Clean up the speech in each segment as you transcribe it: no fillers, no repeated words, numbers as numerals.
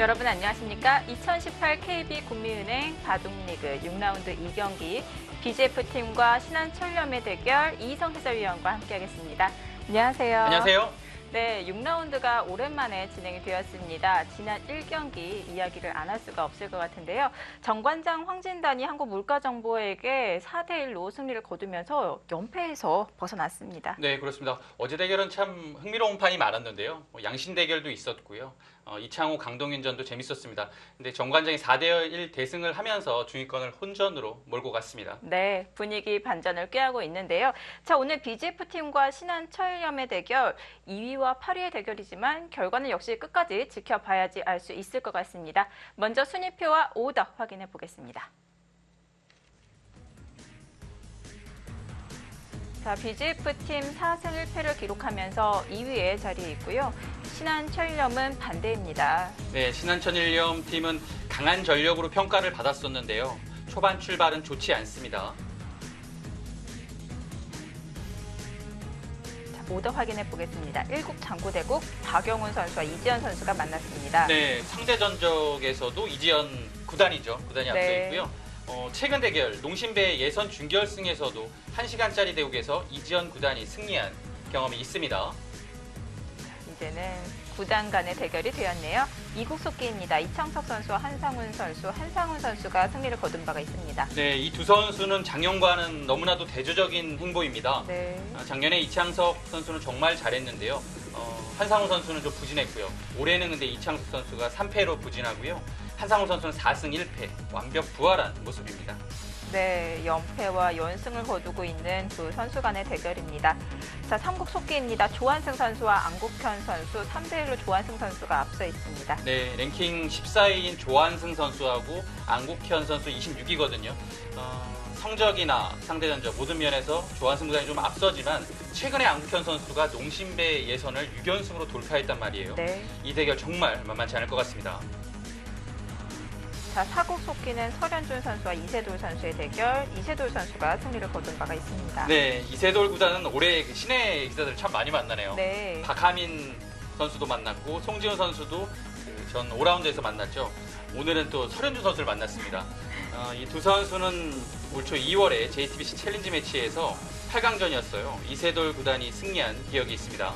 여러분 안녕하십니까? 2018 KB국민은행 바둑리그 6라운드 2경기 BGF팀과 신한철렴의 대결 이희성 해설위원과 함께하겠습니다. 안녕하세요. 안녕하세요. 네, 6라운드가 오랜만에 진행이 되었습니다. 지난 1경기 이야기를 안 할 수가 없을 것 같은데요. 정관장 황진단이 한국물가정보에게 4대1로 승리를 거두면서 연패에서 벗어났습니다. 네, 그렇습니다. 어제 대결은 참 흥미로운 판이 많았는데요. 양신 대결도 있었고요. 이창호, 강동윤전도 재밌었습니다. 근데 정관장이 4대1 대승을 하면서 중위권을 혼전으로 몰고 갔습니다. 네, 분위기 반전을 꾀하고 있는데요. 자, 오늘 BGF팀과 신한철렴의 대결 2위와 8위의 대결이지만 결과는 역시 끝까지 지켜봐야지 알 수 있을 것 같습니다. 먼저 순위표와 오더 확인해 보겠습니다. 자, BGF팀 4승 1패를 기록하면서 2위에 자리에 있고요. 신한철렴은 반대입니다. 네, 신한철렴 팀은 강한 전력으로 평가를 받았었는데요. 초반 출발은 좋지 않습니다. 자, 오더 확인해 보겠습니다. 1국 장구대국 박영훈 선수와 이지연 선수가 만났습니다. 네, 상대 전적에서도 이지연 구단이 앞서 있고요. 최근 대결 농심배 예선 준결승에서도 1시간짜리 대국에서 이지연 구단이 승리한 경험이 있습니다. 이제는 구단 간의 대결이 되었네요. 2국 속기입니다. 이창석 선수와 한상훈 선수가 승리를 거둔 바가 있습니다. 네, 이 두 선수는 작년과는 너무나도 대조적인 행보입니다. 네. 작년에 이창석 선수는 정말 잘했는데요. 한상훈 선수는 좀 부진했고요. 올해는 근데 이창석 선수가 3패로 부진하고요. 한상훈 선수는 4승 1패, 완벽 부활한 모습입니다. 네, 연패와 연승을 거두고 있는 두 선수 간의 대결입니다. 자, 3국 속기입니다. 조한승 선수와 안국현 선수, 3대1로 조한승 선수가 앞서 있습니다. 네, 랭킹 14위인 조한승 선수하고 안국현 선수 26위거든요. 성적이나 상대 전적 모든 면에서 조한승 구단이 좀 앞서지만 최근에 안국현 선수가 농심배 예선을 6연승으로 돌파했단 말이에요. 네. 이 대결 정말 만만치 않을 것 같습니다. 자, 4국 속기는 설현준 선수와 이세돌 선수의 대결. 이세돌 선수가 승리를 거둔 바가 있습니다. 네, 이세돌 구단은 올해 신예 기자들 참 많이 만나네요. 네. 박하민 선수도 만났고 송지훈 선수도 전 5라운드에서 만났죠. 오늘은 또 설현준 선수를 만났습니다. 이 두 선수는 올 초 2월에 JTBC 챌린지 매치에서 8강전이었어요. 이세돌 구단이 승리한 기억이 있습니다.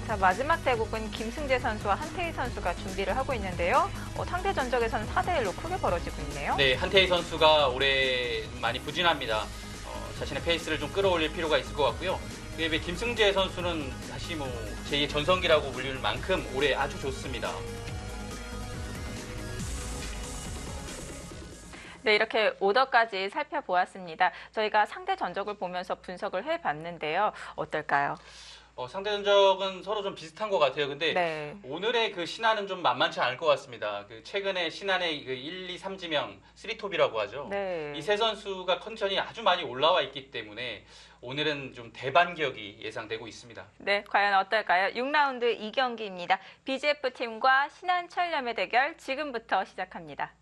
자, 마지막 대국은 김승재 선수와 한태희 선수가 준비를 하고 있는데요. 상대 전적에서는 4대1로 크게 벌어지고 있네요. 네, 한태희 선수가 올해 많이 부진합니다. 자신의 페이스를 좀 끌어올릴 필요가 있을 것 같고요. 그에 비해 김승재 선수는 다시 제2의 전성기라고 불릴 만큼 올해 아주 좋습니다. 네, 이렇게 오더까지 살펴보았습니다. 저희가 상대 전적을 보면서 분석을 해봤는데요. 어떨까요? 상대 전적은 서로 좀 비슷한 것 같아요. 근데 네. 오늘의 그 신한은 좀 만만치 않을 것 같습니다. 최근에 신한의 그 1, 2, 3지명 3톱이라고 하죠. 네. 이 세 선수가 컨디션이 아주 많이 올라와 있기 때문에 오늘은 좀 대반격이 예상되고 있습니다. 네, 과연 어떨까요? 6라운드 2경기입니다. BGF팀과 신한철렴의 대결 지금부터 시작합니다.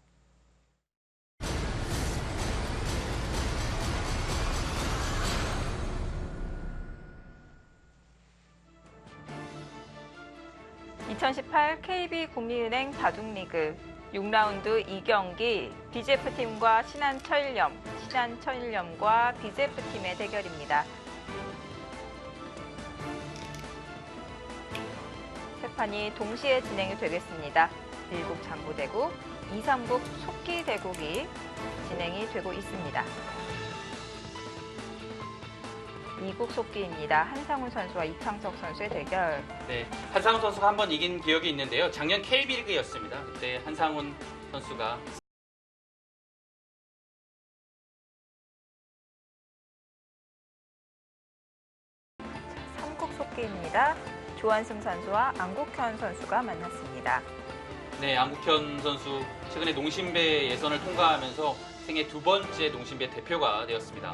(2018) KB국민은행 바둑리그 6라운드 2경기 BGF팀과 신한철렴과 BGF팀의 대결입니다. 세 판이 동시에 진행이 되겠습니다. 1국 장구대국, 2, 3국 속기대국이 진행이 되고 있습니다. 2국 속기입니다. 한상훈 선수와 이창석 선수의 대결. 네, 한상훈 선수가 한번 이긴 기억이 있는데요. 작년 KB리그였습니다. 그때 한상훈 선수가 자, 3국 속기입니다. 조한승 선수와 안국현 선수가 만났습니다. 네, 안국현 선수 최근에 농심배 예선을 통과하면서 생애 두 번째 농심배 대표가 되었습니다.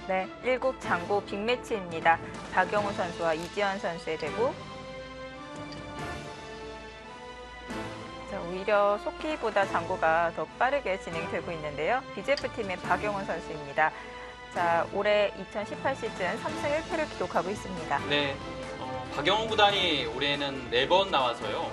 네, 1국 장고 빅매치입니다. 박영훈 선수와 이지연 선수의 대국. 자, 오히려 속기보다 장고가 더 빠르게 진행되고 있는데요. BGF팀의 박영훈 선수입니다. 자, 올해 2018 시즌 3승 1패를 기록하고 있습니다. 네, 박영훈 구단이 올해는 4번 나와서요.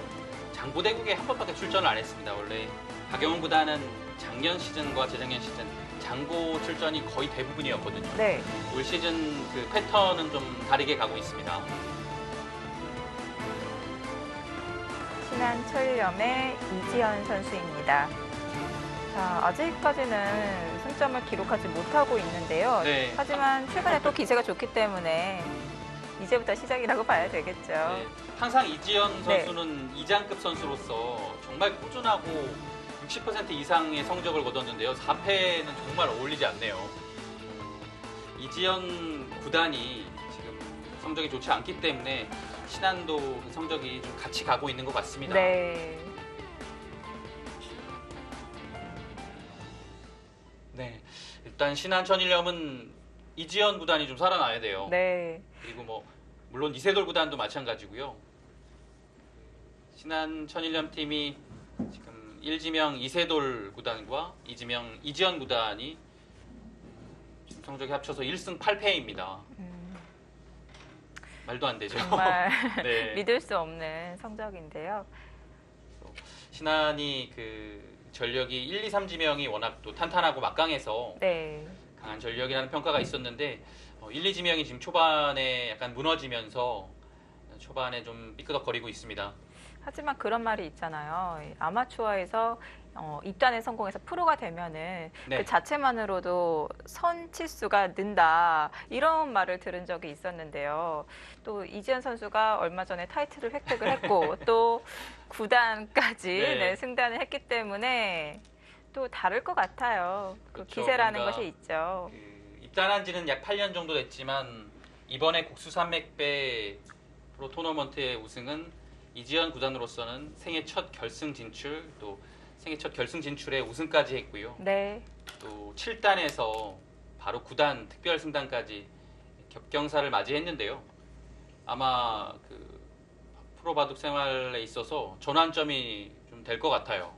장부대국에 한 번밖에 출전을 안 했습니다. 원래 박영훈 구단은 작년 시즌과 재작년 시즌 장고 출전이 거의 대부분이었거든요. 네. 올 시즌 그 패턴은 좀 다르게 가고 있습니다. 신한철염의 이지연 선수입니다. 자, 아직까지는 승점을 기록하지 못하고 있는데요. 네. 하지만 최근에 또 기세가 좋기 때문에 이제부터 시작이라고 봐야 되겠죠. 네, 항상 이지연 네. 선수는 이장급 선수로서 정말 꾸준하고 60% 이상의 성적을 거뒀는데요. 4패는 정말 어울리지 않네요. 이지연 구단이 지금 성적이 좋지 않기 때문에 신한도 그 성적이 좀 같이 가고 있는 것 같습니다. 네. 네, 일단 신한 천일염은 이지연 구단이 좀 살아나야 돼요. 네. 그리고 뭐 물론 이세돌 구단도 마찬가지고요. 신한 천일염 팀이 지금 1지명 이세돌 구단과 2지명 이지연 구단이 지금 성적이 합쳐서 1승 8패입니다. 말도 안 되죠. 정말 네. 믿을 수 없는 성적인데요. 신한이 그 전력이 1, 2, 3지명이 워낙 또 탄탄하고 막강해서 네. 강한 전력이라는 평가가 있었는데 1, 2지명이 지금 초반에 약간 무너지면서 초반에 좀 삐끄덕거리고 있습니다. 하지만 그런 말이 있잖아요. 아마추어에서 입단에 성공해서 프로가 되면은 네. 그 자체만으로도 선치수가 는다 이런 말을 들은 적이 있었는데요. 또 이지연 선수가 얼마 전에 타이틀을 획득을 했고 또 9단까지 네. 승단을 했기 때문에 또 다를 것 같아요. 그 그렇죠. 기세라는 뭔가 것이 있죠. 그 입단한 지는 약 8년 정도 됐지만 이번에 국수산맥배 프로 토너먼트의 우승은 이지연 구단으로서는 생애 첫 결승 진출, 또 생애 첫 결승 진출에 우승까지 했고요. 네. 또 7단에서 바로 9단 특별 승단까지 격경사를 맞이했는데요. 아마 그 프로 바둑 생활에 있어서 전환점이 좀 될 것 같아요.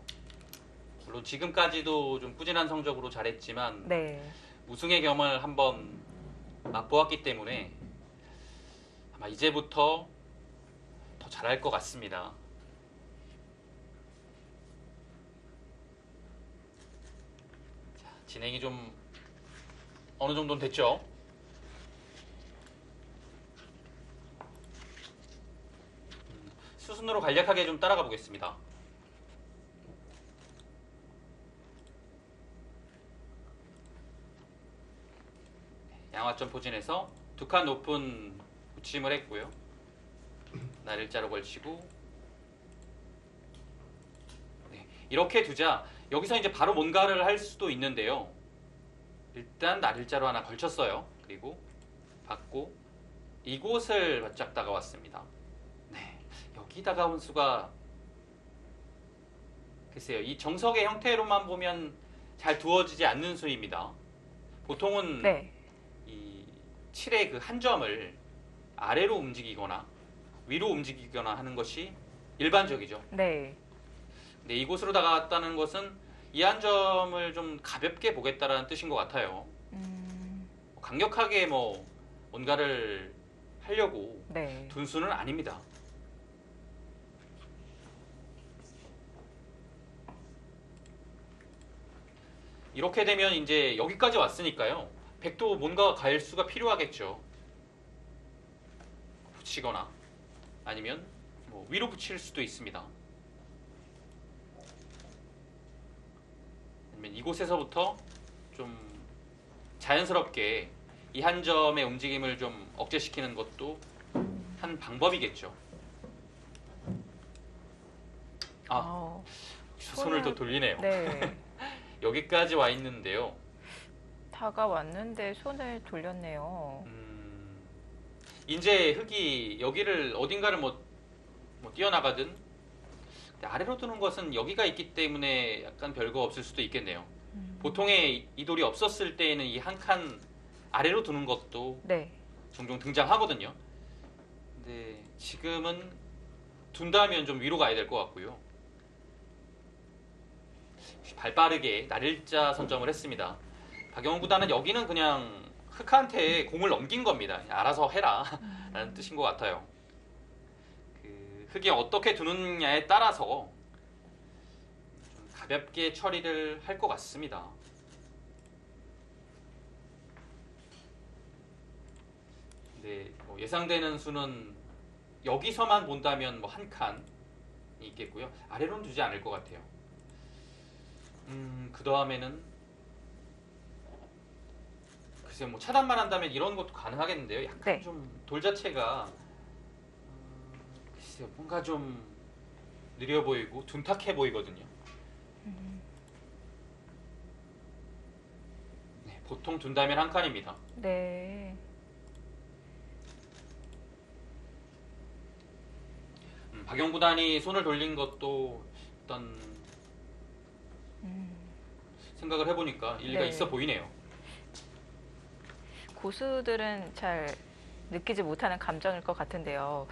물론 지금까지도 좀 꾸준한 성적으로 잘했지만 네. 우승의 경험을 한번 맛보았기 때문에 아마 이제부터 더 잘할 것 같습니다. 자, 진행이 좀 어느 정도는 됐죠? 수순으로 간략하게 좀 따라가 보겠습니다. 양화점 포진에서 두 칸 높은 붙임을 했고요. 날일자로 걸치고 네, 이렇게 두자 여기서 이제 바로 뭔가를 할 수도 있는데요. 일단 날일자로 하나 걸쳤어요. 그리고 받고 이곳을 바짝 다가왔습니다. 네, 여기 다가온 수가 글쎄요. 이 정석의 형태로만 보면 잘 두어지지 않는 수입니다. 보통은 네. 이 7의 그 한 점을 아래로 움직이거나 위로 움직이거나 하는 것이 일반적이죠. 네. 근데 이곳으로 다가왔다는 것은 이 한 점을 좀 가볍게 보겠다라는 뜻인 것 같아요. 강력하게 뭐 뭔가를 하려고 네. 둔 수는 아닙니다. 이렇게 되면 이제 여기까지 왔으니까요. 백도 뭔가 갈 수가 필요하겠죠. 붙이거나 아니면 뭐 위로 붙일 수도 있습니다. 아니면 이곳에서부터 좀 자연스럽게 이 한 점의 움직임을 좀 억제시키는 것도 한 방법이겠죠. 어, 손을 더 돌리네요. 네. 여기까지 와 있는데요. 다가왔는데 손을 돌렸네요. 이제 흙이 여기를 어딘가를 뭐 뛰어나가든 아래로 두는 것은 여기가 있기 때문에 약간 별거 없을 수도 있겠네요. 보통의 이 돌이 없었을 때에는 이 한 칸 아래로 두는 것도 네. 종종 등장하거든요. 근데 지금은 둔다면 좀 위로 가야 될 것 같고요. 발 빠르게 날일자 선점을 했습니다. 박영훈 구단은 여기는 그냥 흑한테 공을 넘긴 겁니다. 알아서 해라 라는 뜻인 것 같아요. 그 흑이 어떻게 두느냐에 따라서 좀 가볍게 처리를 할 것 같습니다. 네, 뭐 예상되는 수는 여기서만 본다면 뭐 한 칸이 있겠고요. 아래로는 두지 않을 것 같아요. 그 다음에는 글쎄요, 뭐 차단만 한다면 이런 것도 가능하겠는데요. 약간 네. 좀 돌 자체가 글쎄요, 뭔가 좀 느려 보이고 둔탁해 보이거든요. 네, 보통 둔다면 한 칸입니다. 네. 박영 구단이 손을 돌린 것도 일단 생각을 해보니까 일리가 네. 있어 보이네요. 고수들은 잘 느끼지 못하는 감정일 것 같은데요.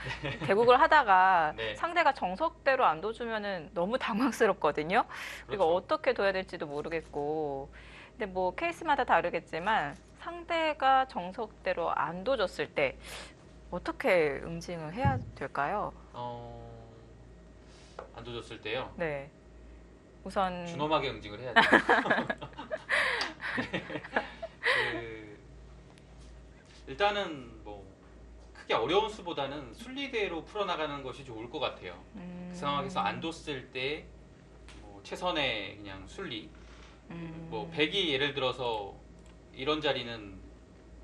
대국을 하다가 네. 상대가 정석대로 안 둬주면은 너무 당황스럽거든요. 이거 그렇죠. 어떻게 둬야 될지도 모르겠고. 근데 뭐 케이스마다 다르겠지만 상대가 정석대로 안 둬줬을 때 어떻게 응징을 해야 될까요? 안 둬줬을 때요. 네. 우선 준엄하게 응징을 해야죠. 그, 일단은 뭐 크게 어려운 수보다는 순리대로 풀어나가는 것이 좋을 것 같아요. 그 상황에서 안 뒀을 때 뭐 최선의 그냥 순리. 뭐 백이 예를 들어서 이런 자리는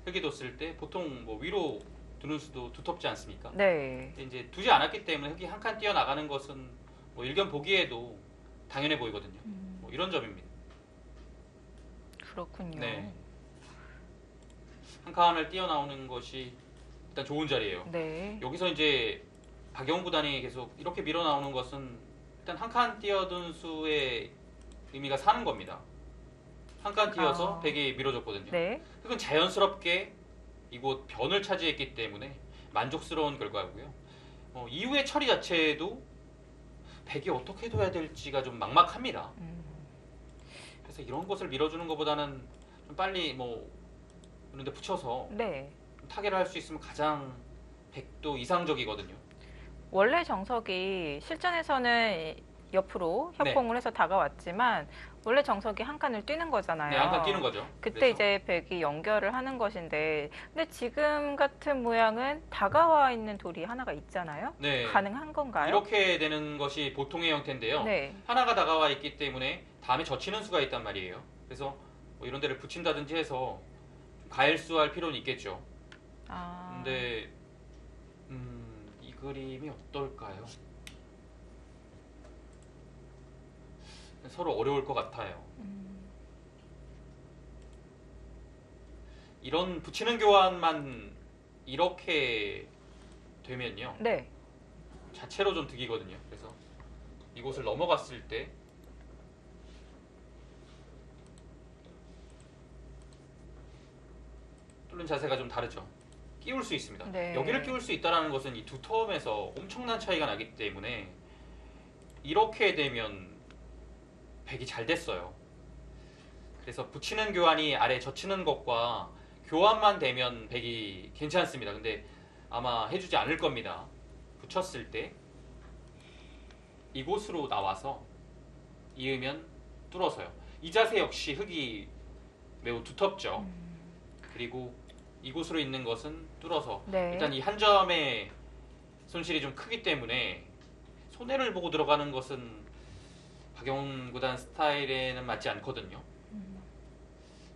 흑이 뒀을 때 보통 뭐 위로 두는 수도 두텁지 않습니까? 네. 근데 이제 두지 않았기 때문에 흑이 한 칸 뛰어나가는 것은 뭐 일견 보기에도 당연해 보이거든요. 뭐 이런 점입니다. 그렇군요. 네. 한 칸을 뛰어나오는 것이 일단 좋은 자리예요. 네. 여기서 이제 박영훈 구단이 계속 이렇게 밀어 나오는 것은 일단 한 칸 뛰어든 수의 의미가 사는 겁니다. 한 칸 뛰어서 백이 밀어줬거든요. 네. 흑은 자연스럽게 이곳 변을 차지했기 때문에 만족스러운 결과고요. 이후의 처리 자체도 백이 어떻게 둬야 될지가 좀 막막합니다. 그래서 이런 것을 밀어주는 것보다는 좀 빨리 뭐 그런데 붙여서 네. 타결을 할 수 있으면 가장 백도 이상적이거든요. 원래 정석이 실전에서는 옆으로 협공을 해서 다가왔지만 원래 정석이 한 칸을 뛰는 거잖아요. 네, 한 칸 뛰는 거죠. 그때 그래서 이제 백이 연결을 하는 것인데 근데 지금 같은 모양은 다가와 있는 돌이 하나가 있잖아요. 네, 가능한 건가요? 이렇게 되는 것이 보통의 형태인데요. 네. 하나가 다가와 있기 때문에 다음에 젖히는 수가 있단 말이에요. 그래서 뭐 이런 데를 붙인다든지 해서 좀 가열수할 필요는 있겠죠. 아. 근데 이 그림이 어떨까요? 서로 어려울 것 같아요. 이런 붙이는 교환만 이렇게 되면요. 네. 자체로 좀 득이거든요. 그래서 이곳을 넘어갔을 때 뚫는 자세가 좀 다르죠. 끼울 수 있습니다. 네. 여기를 끼울 수 있다는 것은 이 두 텀에서 엄청난 차이가 나기 때문에 이렇게 되면 백이 잘 됐어요. 그래서 붙이는 교환이 아래 젖히는 것과 교환만 되면 백이 괜찮습니다. 근데 아마 해주지 않을 겁니다. 붙였을 때 이곳으로 나와서 이으면 뚫어서요. 이 자세 역시 흑이 매우 두텁죠. 그리고 이곳으로 있는 것은 뚫어서 네. 일단 이 한 점의 손실이 좀 크기 때문에 손해를 보고 들어가는 것은 박영훈 구단 스타일에는 맞지 않거든요.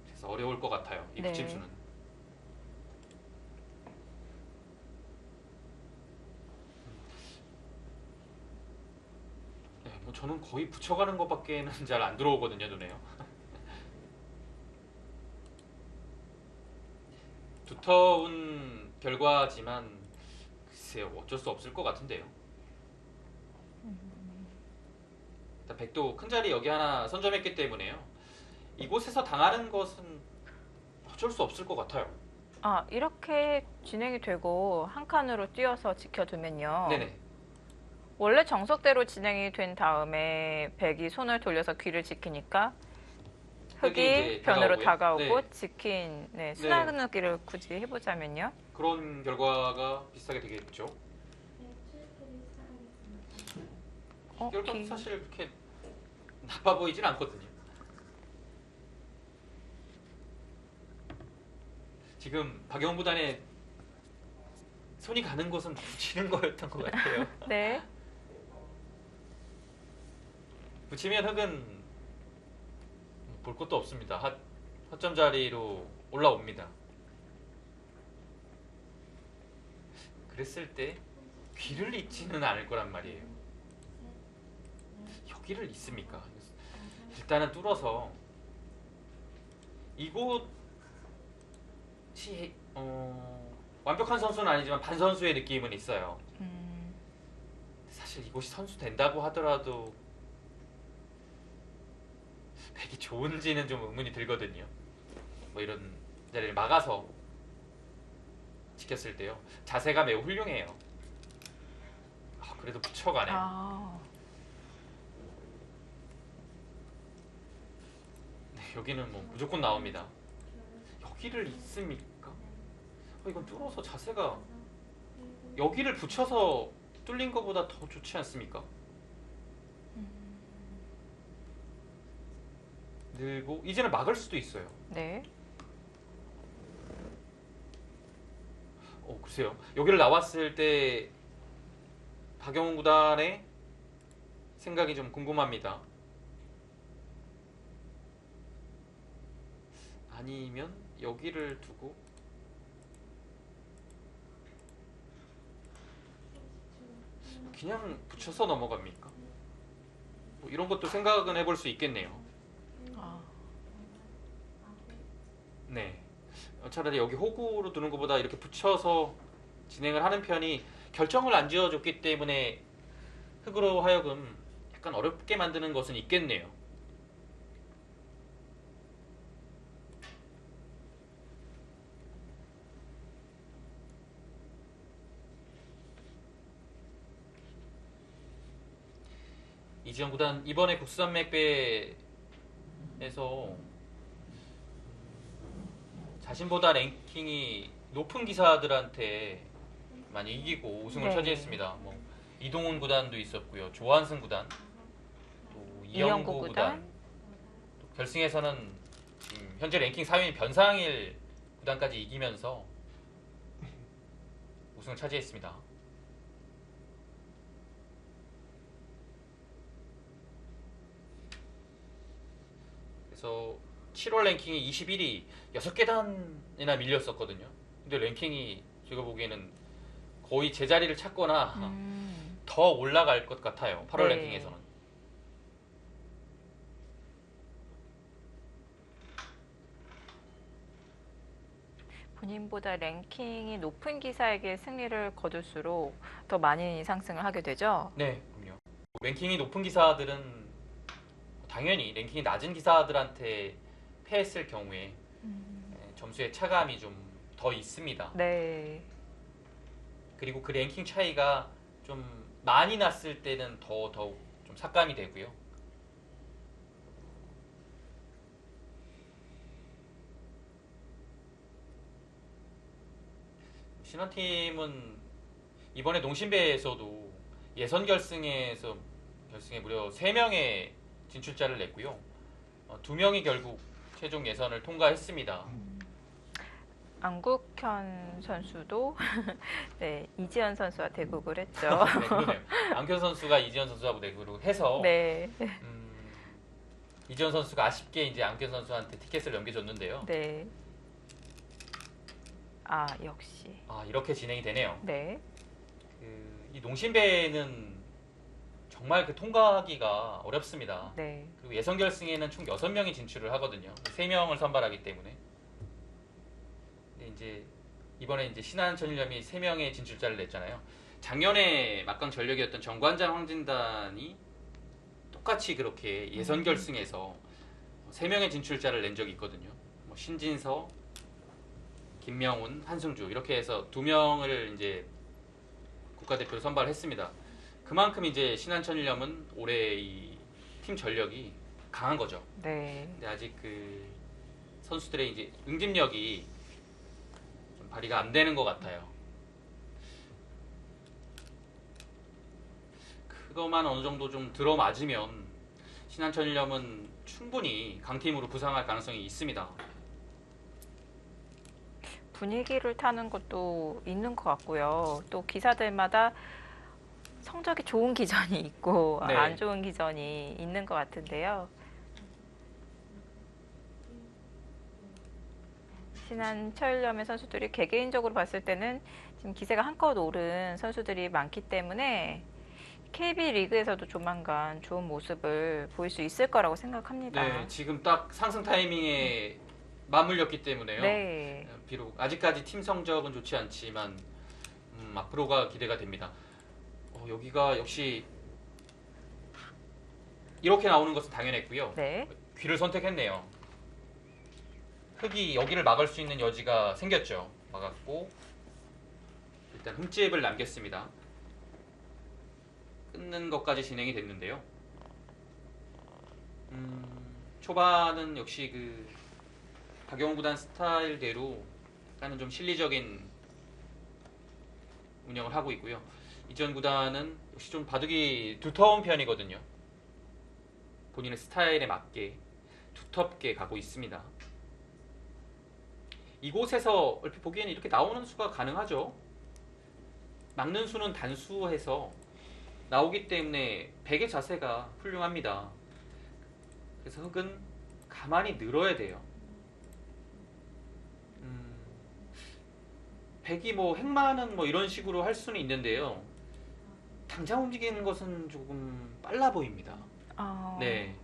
그래서 어려울 것 같아요. 이 네. 붙임수는. 네, 뭐 저는 거의 붙여가는 것밖에는 잘 안 들어오거든요, 눈에요. 두터운 결과지만 글쎄요, 어쩔 수 없을 것 같은데요. 일단 백도 큰 자리 여기 하나 선점했기 때문에요. 이곳에서 당하는 것은 어쩔 수 없을 것 같아요. 아, 이렇게 진행이 되고 한 칸으로 뛰어서 지켜두면요. 네네. 원래 정석대로 진행이 된 다음에 백이 손을 돌려서 귀를 지키니까 흙이 이제 변으로 다가오고요. 다가오고 네. 지킨 순환하기를 굳이 해보자면요. 그런 결과가 비슷하게 되겠죠. 결과는 기- 사실 그렇게 나빠 보이진 않거든요. 지금 박영훈 구단의 손이 가는 곳은 붙이는 거였던 것 같아요. 네. 붙이면 흙은 볼 것도 없습니다. 헛점 자리로 올라옵니다. 그랬을 때 귀를 잇지는 않을 거란 말이에요. 여기를 잇습니까? 일단은 뚫어서 이곳이 완벽한 선수는 아니지만 반선수의 느낌은 있어요. 사실 이곳이 선수 된다고 하더라도 백이 좋은지는 좀 의문이 들거든요. 뭐 이런 자리를 막아서 지켰을 때요. 자세가 매우 훌륭해요. 그래도 붙여가네요. 네, 여기는 뭐 무조건 나옵니다. 여기를 있습니까? 이건 뚫어서 자세가 여기를 붙여서 뚫린 것보다 더 좋지 않습니까? 늘고 이제는 막을 수도 있어요. 네. 글쎄요. 여기를 나왔을 때 박영훈 구단의 생각이 좀 궁금합니다. 아니면 여기를 두고 그냥 붙여서 넘어갑니까? 뭐 이런 것도 생각은 해볼 수 있겠네요. 네. 차라리 여기 호구로 두는 것보다 이렇게 붙여서 진행을 하는 편이 결정을 안 지어줬기 때문에 흙으로 하여금 약간 어렵게 만드는 것은 있겠네요. 이지영 구단 이번에 국수산맥배에서 자신보다 랭킹이 높은 기사들한테 많이 이기고 우승을 네. 차지했습니다. 뭐 이동훈 구단도 있었고요, 조한승 구단, 또 이영구 구단, 또 결승에서는 지금 현재 랭킹 4위인 변상일 구단까지 이기면서 우승을 차지했습니다. 그래서 7월 랭킹이 21위, 6계단이나 밀렸었거든요. 근데 랭킹이 제가 보기에는 거의 제자리를 찾거나 더 올라갈 것 같아요. 8월 네. 랭킹에서는. 본인보다 랭킹이 높은 기사에게 승리를 거둘수록 더 많이 상승을 하게 되죠. 네, 그럼요. 랭킹이 높은 기사들은 당연히 랭킹이 낮은 기사들한테 패했을 경우에 점수의 차감이 좀 더 있습니다. 네. 그리고 그 랭킹 차이가 좀 많이 났을 때는 더욱 좀 삭감이 되고요. 신한팀은 이번에 농심배에서도 예선 결승에 무려 3명의 진출자를 냈고요. 2명이 결국 최종 예선을 통과했습니다. 안국현 선수도 네, 이지연 선수와 대국을 했죠. 네, 그러네요. 안현 선수가 이지현 선수하고 내구로 해서 네. 이지현 선수가 아쉽게 이제 안현 선수한테 티켓을 넘겨줬는데요. 네. 역시. 이렇게 진행이 되네요. 네. 이 농심배는 정말 통과하기가 어렵습니다. 네. 그리고 예선 결승에는 총 6명이 진출을 하거든요. 3명을 선발하기 때문에. 근데 이제 이번에 이제 신한천일염이 3명의 진출자를 냈잖아요. 작년에 막강 전력이었던 정관장 황진단이 똑같이 그렇게 예선 결승에서 3명의 진출자를 낸 적이 있거든요. 뭐 신진서, 김명훈, 한승주 이렇게 해서 2명을 이제 국가대표로 선발했습니다. 그만큼 이제 신한천일염은 올해 이 팀 전력이 강한 거죠. 네. 근데 아직 그 선수들의 이제 응집력이 좀 발휘가 안 되는 것 같아요. 그거만 어느 정도 좀 들어맞으면 신한천일염은 충분히 강팀으로 부상할 가능성이 있습니다. 분위기를 타는 것도 있는 것 같고요. 또 기사들마다 성적이 좋은 기전이 있고 네. 안 좋은 기전이 있는 것 같은데요. 신한철염의 선수들이 개개인적으로 봤을 때는 지금 기세가 한껏 오른 선수들이 많기 때문에 KB 리그에서도 조만간 좋은 모습을 보일 수 있을 거라고 생각합니다. 네, 지금 딱 상승 타이밍에 맞물렸기 때문에요. 네. 비록 아직까지 팀 성적은 좋지 않지만 앞으로가 기대가 됩니다. 여기가 역시 이렇게 나오는 것은 당연했고요. 네. 귀를 선택했네요. 흑이 여기를 막을 수 있는 여지가 생겼죠. 막았고 일단 흠집을 남겼습니다. 끊는 것까지 진행이 됐는데요. 초반은 역시 그 박영호 구단 스타일대로 약간은 좀 실리적인 운영을 하고 있고요. 이전 구단은 역시 좀 바둑이 두터운 편이거든요. 본인의 스타일에 맞게 두텁게 가고 있습니다. 이곳에서 얼핏 보기에는 이렇게 나오는 수가 가능하죠. 막는 수는 단수해서 나오기 때문에 백의 자세가 훌륭합니다. 그래서 흑은 가만히 늘어야 돼요. 백이 뭐 핵마는 뭐 이런 식으로 할 수는 있는데요. 당장 움직이는 것은 조금 빨라 보입니다. 네,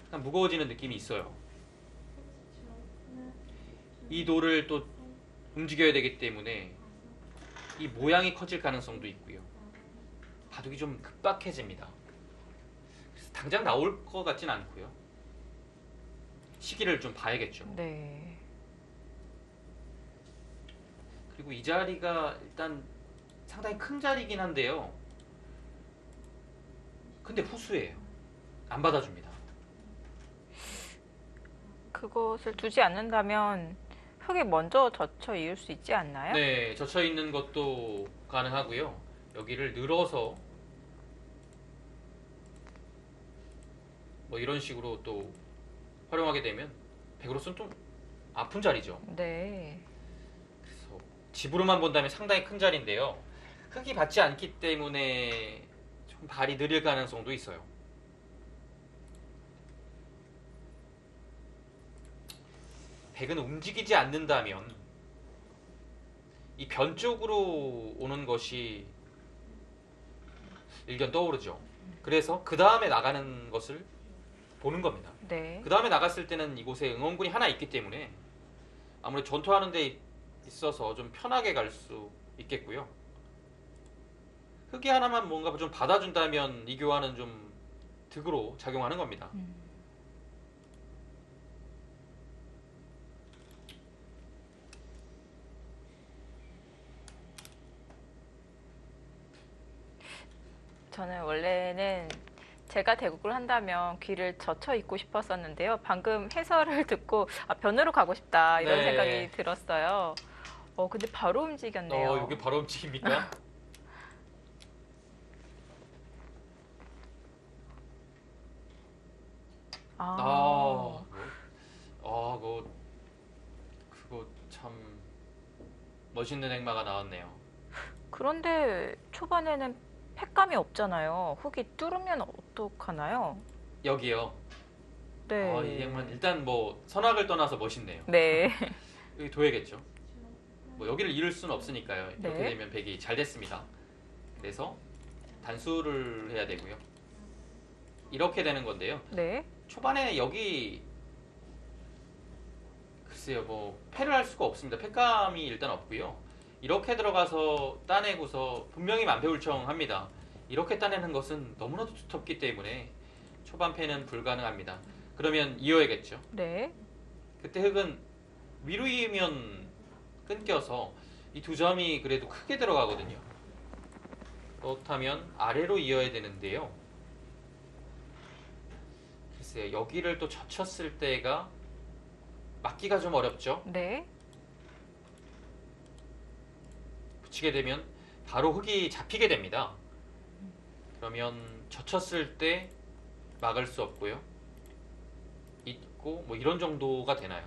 약간 무거워지는 느낌이 있어요. 이 돌을 또 움직여야 되기 때문에 이 모양이 커질 가능성도 있고요. 바둑이 좀 급박해집니다. 그래서 당장 나올 것 같진 않고요. 시기를 좀 봐야겠죠. 네. 그리고 이 자리가 일단 상당히 큰 자리긴 한데요. 근데 후수예요. 안 받아줍니다. 그것을 두지 않는다면 흙이 먼저 젖혀 이을 수 있지 않나요? 네, 젖혀 있는 것도 가능하고요. 여기를 늘어서 뭐 이런 식으로 또 활용하게 되면 백으로서는 좀 아픈 자리죠. 네. 그래서 집으로만 본다면 상당히 큰 자리인데요. 흙이 받지 않기 때문에 좀 발이 느릴 가능성도 있어요. 백은 움직이지 않는다면 이 변 쪽으로 오는 것이 일견 떠오르죠. 그래서 그 다음에 나가는 것을 보는 겁니다. 네. 그 다음에 나갔을 때는 이곳에 응원군이 하나 있기 때문에 아무래도 전투하는 데 있어서 좀 편하게 갈 수 있겠고요. 흑이 하나만 뭔가 좀 받아준다면 이 교환은 좀 득으로 작용하는 겁니다. 저는 원래는 제가 대국을 한다면 귀를 젖혀 입고 싶었었는데요. 방금 해설을 듣고 변으로 가고 싶다 이런 네. 생각이 들었어요. 근데 바로 움직였네요. 이게 바로 움직입니까? 그거 참 멋있는 행마가 나왔네요. 그런데 초반에는 팩감이 없잖아요. 흙이 뚫으면 어떡하나요? 여기요. 네. 이 행마는 일단 뭐 선악을 떠나서 멋있네요. 네. 여기 둬야겠죠. 뭐 여기를 잃을 수는 없으니까요. 이렇게 네. 되면 백이 잘 됐습니다. 그래서 단수를 해야 되고요. 이렇게 되는 건데요. 네. 초반에 여기 글쎄요, 뭐 패를 할 수가 없습니다. 패감이 일단 없고요. 이렇게 들어가서 따내고서 분명히 만패불청합니다. 이렇게 따내는 것은 너무나도 두텁기 때문에 초반 패는 불가능합니다. 그러면 이어야겠죠. 네. 그때 흑은 위로 이으면 끊겨서 이 두 점이 그래도 크게 들어가거든요. 그렇다면 아래로 이어야 되는데요. 글쎄, 여기를 또 젖혔을 때가 막기가 좀 어렵죠. 네. 붙이게 되면 바로 흙이 잡히게 됩니다. 그러면 젖혔을 때 막을 수 없고요. 있고 뭐 이런 정도가 되나요?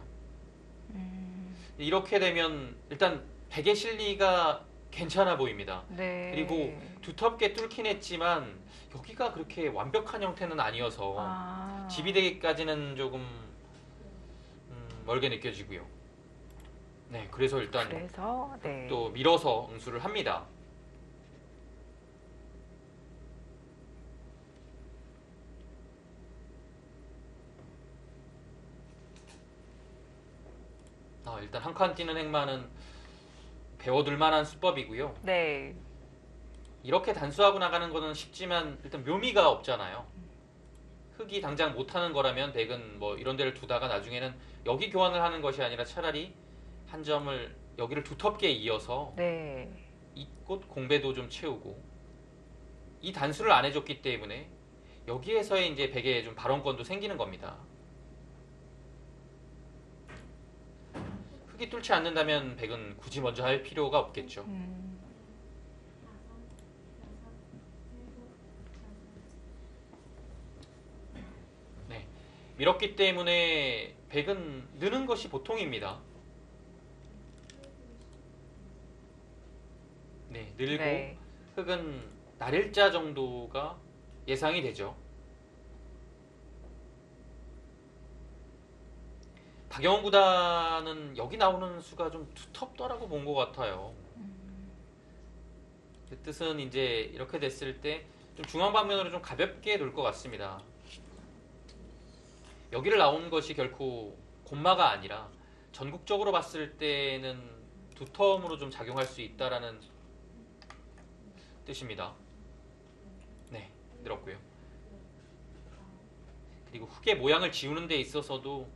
이렇게 되면 일단 백의 실리가 괜찮아 보입니다. 네. 그리고 두텁게 뚫긴 했지만 여기가 그렇게 완벽한 형태는 아니어서 아. 집이 되기까지는 조금 멀게 느껴지고요. 네, 그래서 일단 그래서 네. 또 밀어서 응수를 합니다. 일단 한 칸 뛰는 행마는 배워둘 만한 수법이고요. 네. 이렇게 단수하고 나가는 거는 쉽지만 일단 묘미가 없잖아요. 흙이 당장 못하는 거라면 백은 뭐 이런 데를 두다가 나중에는 여기 교환을 하는 것이 아니라 차라리 한 점을 여기를 두텁게 이어서 네. 이곳 공배도 좀 채우고 이 단수를 안 해줬기 때문에 여기에서의 이제 백의 좀 발언권도 생기는 겁니다. 흙이 뚫지 않는다면 백은 굳이 먼저 할 필요가 없겠죠. 네, 밀었기 때문에 백은 느는 것이 보통입니다. 네, 늘고 네. 흙은 날일자 정도가 예상이 되죠. 박영훈 구단은 여기 나오는 수가 좀 두텁더라고 본 것 같아요. 그 뜻은 이제 이렇게 됐을 때 좀 중앙 방면으로 좀 가볍게 놓을 것 같습니다. 여기를 나오는 것이 결코 곤마가 아니라 전국적으로 봤을 때는 두터움으로 좀 작용할 수 있다라는 뜻입니다. 네, 늘었고요. 그리고 흙의 모양을 지우는 데 있어서도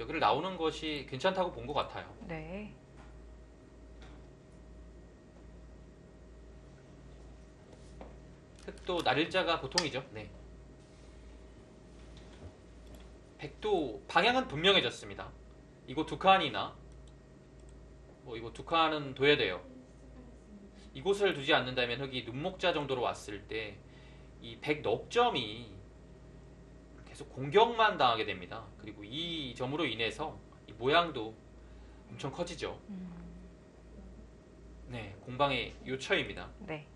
여기를 나오는 것이 괜찮다고 본 것 같아요. 네. 흙도 날일자가 보통이죠. 네. 백도 방향은 분명해졌습니다. 이곳 두 칸이나 이곳 두 칸은 둬야 돼요. 이곳을 두지 않는다면 흙이 눈목자 정도로 왔을 때 이 백 넉 점이 계속 공격만 당하게 됩니다. 그리고 이 점으로 인해서 이 모양도 엄청 커지죠. 네, 공방의 요처입니다. 네.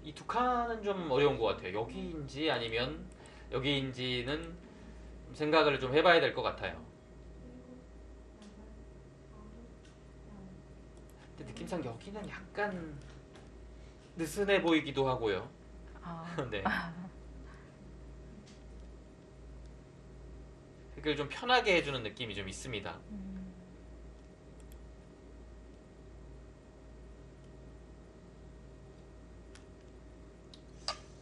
이 두 칸은 좀 어려운 것 같아요. 여기인지 아니면 여기인지는 생각을 좀 해봐야 될 것 같아요. 근데 느낌상 여기는 약간 느슨해 보이기도 하고요. 아. 네. 흙을 좀 편하게 해주는 느낌이 좀 있습니다.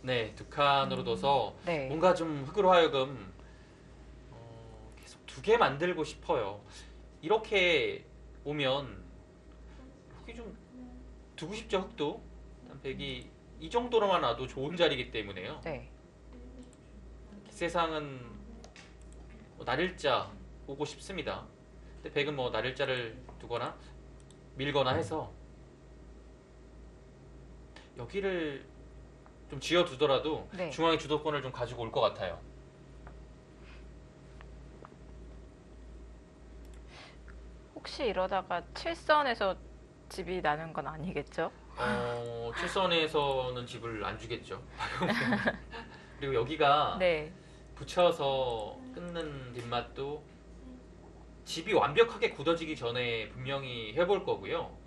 네, 두 칸으로 둬서 네. 뭔가 좀 흙으로 하여금 계속 두 개 만들고 싶어요. 이렇게 오면 흙이 좀 두고 싶죠, 흙도. 백이 이 정도로만 놔도 좋은 자리이기 때문에요. 네. 세상은 날일자 오고 싶습니다. 근데 백은 뭐 날일자를 두거나 밀거나 해서 여기를 좀 지어두더라도 네. 중앙의 주도권을 좀 가지고 올 것 같아요. 혹시 이러다가 7선에서 집이 나는 건 아니겠죠? 7선에서는 집을 안 주겠죠. 그리고 여기가 네. 붙여서 끊는 뒷맛도 집이 완벽하게 굳어지기 전에 분명히 해볼 거고요.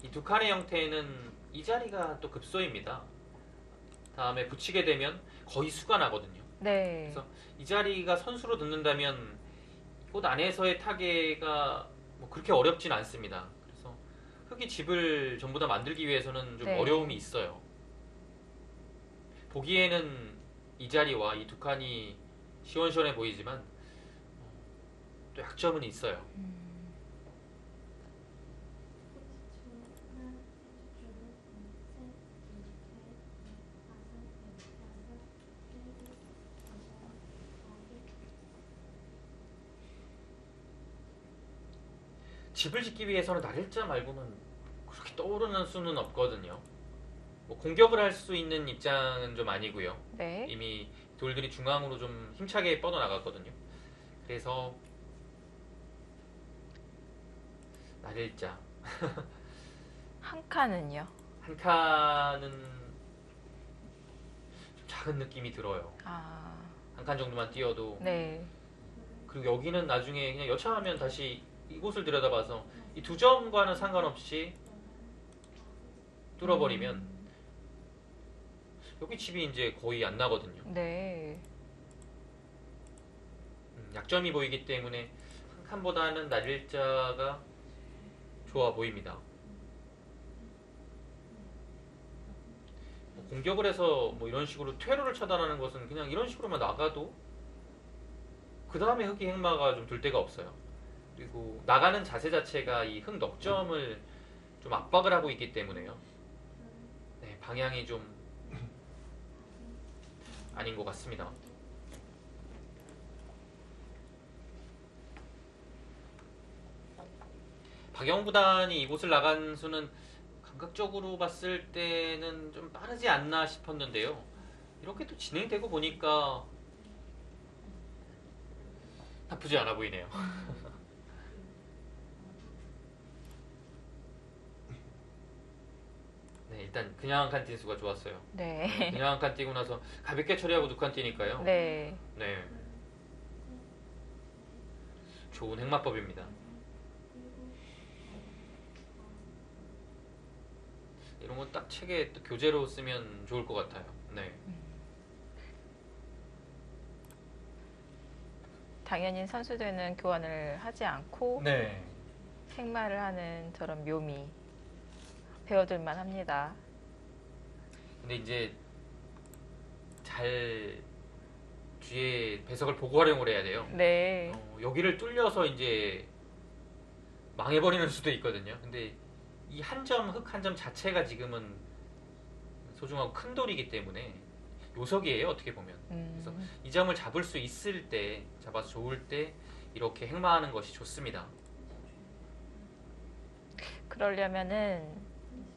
이 두 칸의 형태는 이 자리가 또 급소입니다. 다음에 붙이게 되면 거의 수가 나거든요. 네. 그래서 이 자리가 선수로 듣는다면 꽃 안에서의 타개가 뭐 그렇게 어렵진 않습니다. 그래서 흙이 집을 전부 다 만들기 위해서는 좀 네. 어려움이 있어요. 보기에는 이 자리와 이 두 칸이 시원시원해 보이지만 또 약점은 있어요. 집을 짓기 위해서는 날일자 말고는 그렇게 떠오르는 수는 없거든요. 뭐 공격을 할 수 있는 입장은 좀 아니고요. 네. 이미 돌들이 중앙으로 좀 힘차게 뻗어나갔거든요. 그래서 날일자 한 칸은요? 한 칸은 좀 작은 느낌이 들어요. 아, 한 칸 정도만 띄어도. 네. 그리고 여기는 나중에 그냥 여차하면 다시 이곳을 들여다봐서 이 두 점과는 상관없이 뚫어버리면 여기 집이 이제 거의 안 나거든요. 네. 약점이 보이기 때문에 한 칸보다는 날일자가 좋아 보입니다. 뭐 공격을 해서 뭐 이런 식으로 퇴로를 차단하는 것은 그냥 이런 식으로만 나가도 그 다음에 흑이 행마가 좀 들 데가 없어요. 그리고 나가는 자세 자체가 이 흑 넉점을 좀 압박을 하고 있기 때문에요. 네, 방향이 좀 아닌 것 같습니다. 박영 구단이 이곳을 나간 수는 감각적으로 봤을 때는 좀 빠르지 않나 싶었는데요. 이렇게 또 진행되고 보니까 나쁘지 않아 보이네요. 네, 일단 그냥 한 칸 뛴 수가 좋았어요. 네. 그냥 한 칸 뛰고 나서 가볍게 처리하고 두 칸 뛰니까요. 네. 네. 좋은 행마법입니다. 이런 건 딱 책에 또 교재로 쓰면 좋을 것 같아요. 네. 당연히 선수들은 교환을 하지 않고 네. 행마를 하는 저런 묘미 배워둘만 합니다. 근데 이제 잘 뒤에 배석을 보고 활용을 해야 돼요. 네. 여기를 뚫려서 이제 망해버리는 수도 있거든요. 근데 이 한 점, 흑 한 점 자체가 지금은 소중하고 큰 돌이기 때문에 요석이에요, 어떻게 보면. 그래서 이 점을 잡을 수 있을 때, 잡아서 좋을 때 이렇게 행마하는 것이 좋습니다. 그러려면은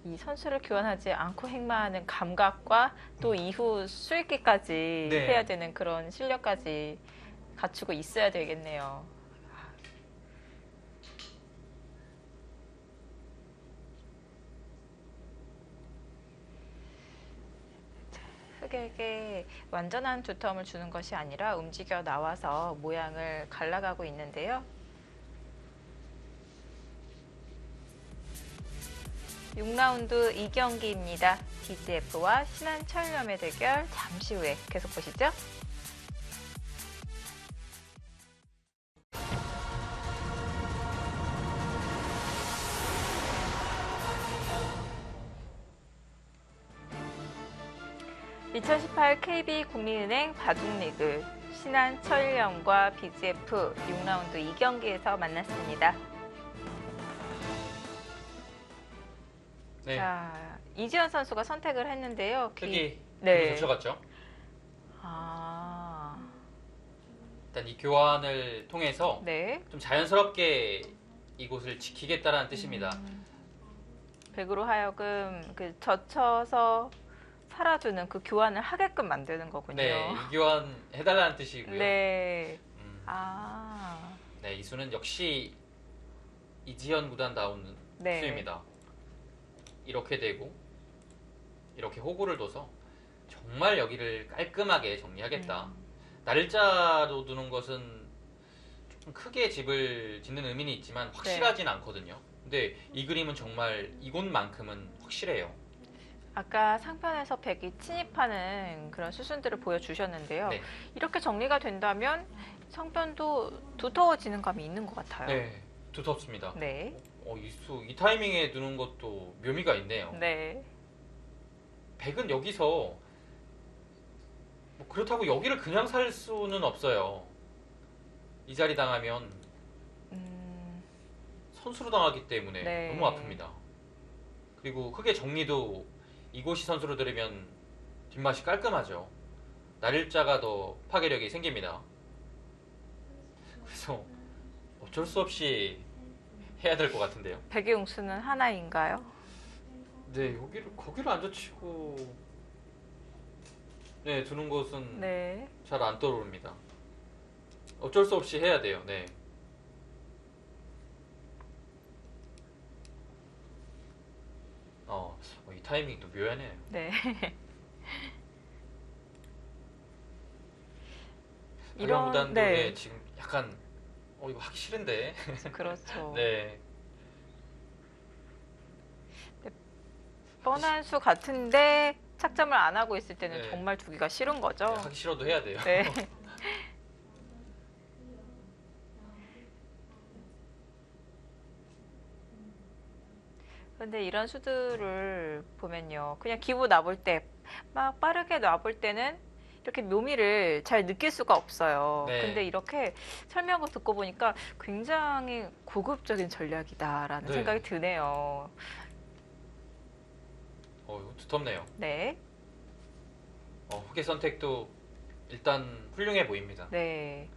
이 선수를 교환하지 않고 행마하는 감각과 또 이후 수익기까지 네. 해야 되는 그런 실력까지 갖추고 있어야 되겠네요. 흑에게 완전한 두텀을 주는 것이 아니라 움직여 나와서 모양을 갈라가고 있는데요. 6라운드 2경기입니다. BGF와 신한철염의 대결 잠시 후에 계속 보시죠. (2018) KB국민은행 바둑리그 신한철염과 BGF 6라운드 2경기에서 만났습니다. 네. 자, 이지현 선수가 선택을 했는데요. 흑이 네. 젖혀갔죠. 아, 일단 이 교환을 통해서 네. 좀 자연스럽게 이곳을 지키겠다라는 뜻입니다. 백으로 하여금 그 젖혀서 살아주는 그 교환을 하게끔 만드는 거군요. 네, 이 교환 해달라는 뜻이고요. 네. 음, 아, 네, 이 수는 역시 이지현 구단다운 네. 수입니다. 이렇게 되고 이렇게 호구를 둬서 정말 여기를 깔끔하게 정리하겠다. 날짜로 두는 것은 좀 크게 집을 짓는 의미는 있지만 확실하진 않거든요. 근데 이 그림은 정말 이곳만큼은 확실해요. 아까 상편에서 백이 침입하는 그런 수순들을 보여주셨는데요. 네. 이렇게 정리가 된다면 상편도 두터워지는 감이 있는 것 같아요. 네, 두텁습니다. 네. 이 타이밍에 두는 것도 묘미가 있네요. 네. 백은 여기서 뭐 그렇다고 여기를 그냥 살 수는 없어요. 이 자리 당하면 선수로 당하기 때문에 네. 너무 아픕니다. 그리고 흑의 정리도 이곳이 선수로 들으면 뒷맛이 깔끔하죠. 날일자가 더 파괴력이 생깁니다. 그래서 어쩔 수 없이 해야 될 것 같은데요. 백의 웅수는 하나인가요? 네, 거기를 안 젖히고 네, 두는 것은 네. 잘 안 떠오릅니다. 어쩔 수 없이 해야 돼요. 네. 이 타이밍도 묘하네요. 네. 발랑무단도 네. 네, 지금 약간 이거 하기 싫은데. 그렇죠. 네. 뻔한 수 같은데 착점을 안 하고 있을 때는 네. 정말 두기가 싫은 거죠. 네, 하기 싫어도 해야 돼요. 네. 근데 이런 수들을 보면요. 그냥 기부 놔볼 때, 막 빠르게 놔볼 때는 이렇게 묘미를 잘 느낄 수가 없어요. 네. 근데 이렇게 설명을 듣고 보니까 굉장히 고급적인 전략이다라는 네. 생각이 드네요. 이거 두텁네요. 네. 후계 선택도 일단 훌륭해 보입니다. 네.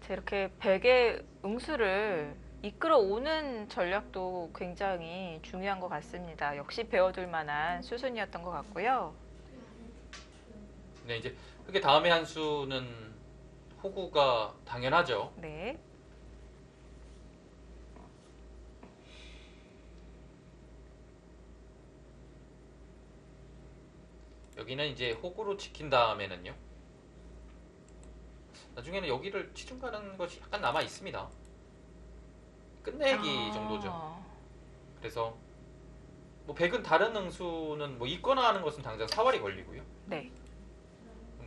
자, 이렇게 백의 응수를 이끌어오는 전략도 굉장히 중요한 것 같습니다. 역시 배워둘 만한 수순이었던 것 같고요. 네, 이제 흑의 다음에 한 수는 호구가 당연하죠. 네. 여기는 이제 호구로 지킨 다음에는요. 나중에는 여기를 치중 가는 것이 약간 남아 있습니다. 끝내기 정도죠. 그래서 뭐 백은 다른 응수는 뭐 있거나 하는 것은 당장 사활이 걸리고요. 네.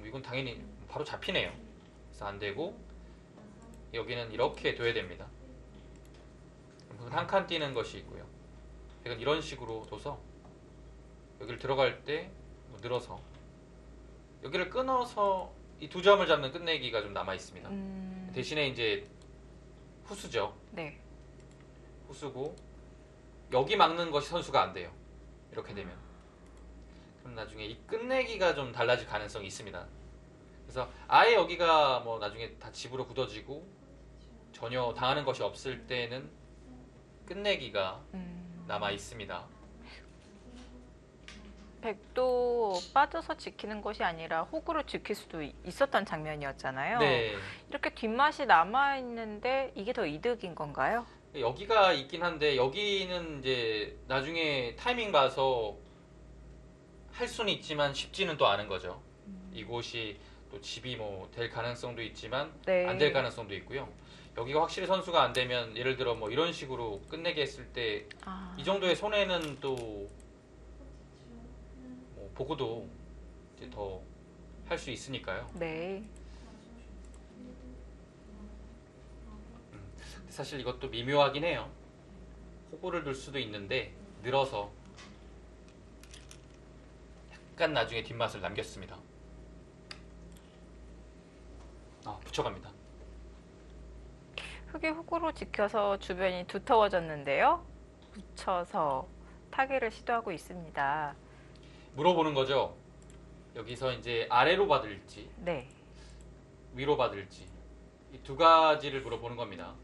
이건 당연히 바로 잡히네요. 그래서 안 되고 여기는 이렇게 둬야 됩니다. 한 칸 띄는 것이 있고요. 백은 이런 식으로 둬서 여기를 들어갈 때 늘어서 여기를 끊어서 이 두 점을 잡는 끝내기가 좀 남아 있습니다. 대신에 이제 후수죠. 네. 후수고 여기 막는 것이 선수가 안 돼요. 이렇게 되면 그럼 나중에 이 끝내기가 좀 달라질 가능성이 있습니다. 그래서 아예 여기가 뭐 나중에 다 집으로 굳어지고 전혀 당하는 것이 없을 때는 끝내기가 남아 있습니다. 백도 빠져서 지키는 것이 아니라 호구로 지킬 수도 있었던 장면이었잖아요. 네, 이렇게 뒷맛이 남아있는데 이게 더 이득인 건가요? 여기가 있긴 한데 여기는 이제 나중에 타이밍 봐서 할 수는 있지만 쉽지는 또 않은 거죠. 이곳이 또 집이 뭐 될 가능성도 있지만 네. 안 될 가능성도 있고요. 여기가 확실히 선수가 안 되면 예를 들어 뭐 이런 식으로 끝내게 했을 때 이 정도의 손해는 또 뭐 보고도 이제 더 할 수 있으니까요. 네. 사실 이것도 미묘하긴 해요. 호구를 둘 수도 있는데 늘어서 약간 나중에 뒷맛을 남겼습니다. 붙여갑니다. 흑이 호구로 지켜서 주변이 두터워졌는데요. 붙여서 타개를 시도하고 있습니다. 물어보는 거죠. 여기서 이제 아래로 받을지 네. 위로 받을지 이 두 가지를 물어보는 겁니다.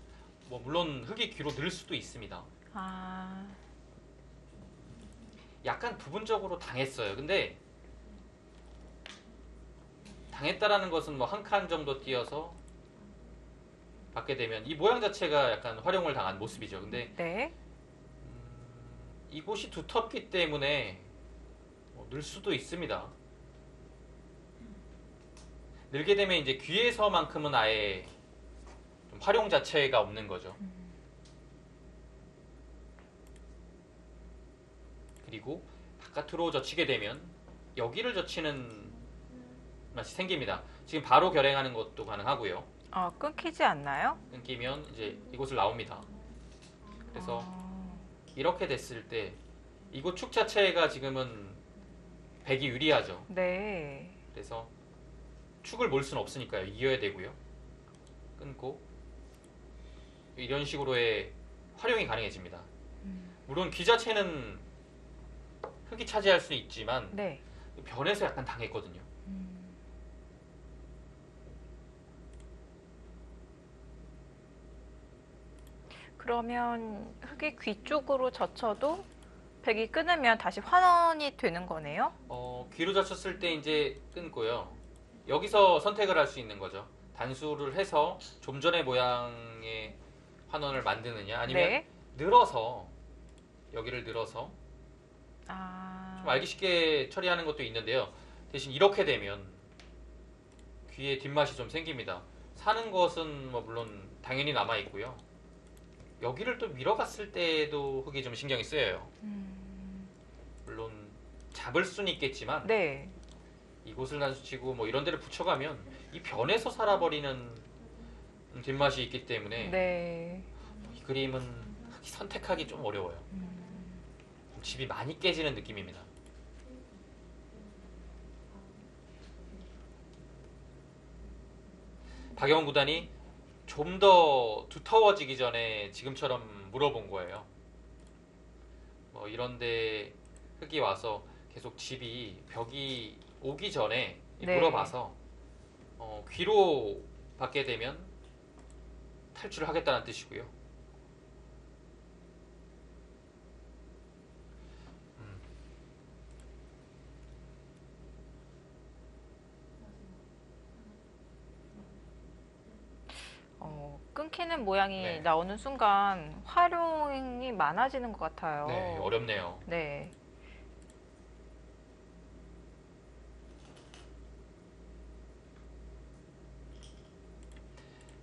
뭐 물론 흑이 귀로 늘 수도 있습니다. 약간 부분적으로 당했어요. 근데 당했다라는 것은 뭐 한 칸 정도 띄어서 받게 되면 이 모양 자체가 약간 활용을 당한 모습이죠. 근데 네. 이곳이 두텁기 때문에 늘 수도 있습니다. 늘게 되면 이제 귀에서만큼은 아예 좀 활용 자체가 없는 거죠. 그리고 바깥으로 젖히게 되면 여기를 젖히는 맛이 생깁니다. 지금 바로 결행하는 것도 가능하고요. 끊기지 않나요? 끊기면 이제 이곳을 나옵니다. 그래서 이렇게 됐을 때 이곳 축 자체가 지금은 백이 유리하죠. 네. 그래서 축을 몰 수는 없으니까요. 이겨야 되고요. 끊고 이런 식으로의 활용이 가능해집니다. 물론 귀 자체는 흑이 차지할 수 있지만 네. 변에서 약간 당했거든요. 그러면 흑이 귀 쪽으로 젖혀도 백이 끊으면 다시 환원이 되는 거네요? 귀로 젖혔을 때 이제 끊고요. 여기서 선택을 할 수 있는 거죠. 단수를 해서 좀 전의 모양의 환원을 만드느냐, 아니면 네. 늘어서 여기를 늘어서 아, 좀 알기 쉽게 처리하는 것도 있는데요. 대신 이렇게 되면 귀에 뒷맛이 좀 생깁니다. 사는 것은 뭐 물론 당연히 남아 있고요. 여기를 또 밀어갔을 때도 흙이 좀 신경이 쓰여요. 물론 잡을 수는 있겠지만 네. 이곳을 단수치고 뭐 이런 데를 붙여가면 이 변에서 살아버리는 뒷맛이 있기 때문에 네. 이 그림은 흙이 선택하기 좀 어려워요. 좀 집이 많이 깨지는 느낌입니다. 박영훈 구단이 좀 더 두터워지기 전에 지금처럼 물어본 거예요. 뭐 이런데 흙이 와서 계속 집이 벽이 오기 전에 네. 물어봐서 귀로 받게 되면 탈출을 하겠다는 뜻이고요. 끊기는 모양이 네. 나오는 순간 활용이 많아지는 것 같아요. 네, 어렵네요. 네.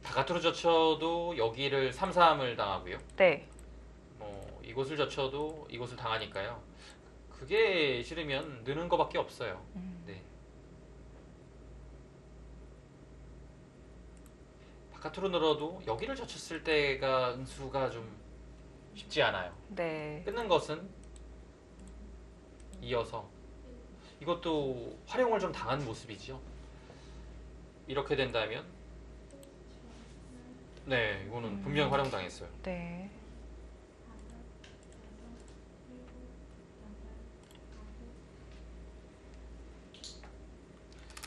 바깥으로 젖혀도 여기를 3-3을 당하고요. 네. 뭐 이곳을 젖혀도 이곳을 당하니까요. 그게 싫으면 느는 것밖에 없어요. 네. 바깥으로 늘어도 여기를 젖혔을 때가 응수가 좀 쉽지 않아요. 네. 끊는 것은 이어서 이것도 활용을 좀 당한 모습이죠. 이렇게 된다면 네, 이거는 분명 활용당했어요. 네.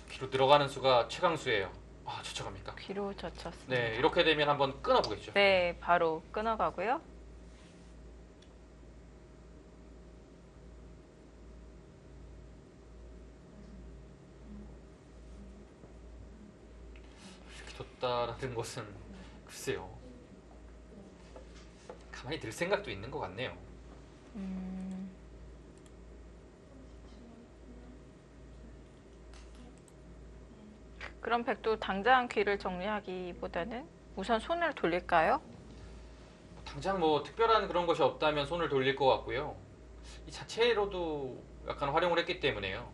귀로 들어가는 수가 최강수예요. 아, 젖혀갑니까? 귀로 젖혔습니다. 네, 이렇게 되면 한번 끊어보겠죠. 네, 바로 끊어가고요. 이렇게 뒀다라는 것은 글쎄요. 가만히 들 생각도 있는 것 같네요. 그럼 백도 당장 귀를 정리하기보다는 우선 손을 돌릴까요? 당장 뭐 특별한 그런 것이 없다면 손을 돌릴 것 같고요. 이 자체로도 약간 활용을 했기 때문에요.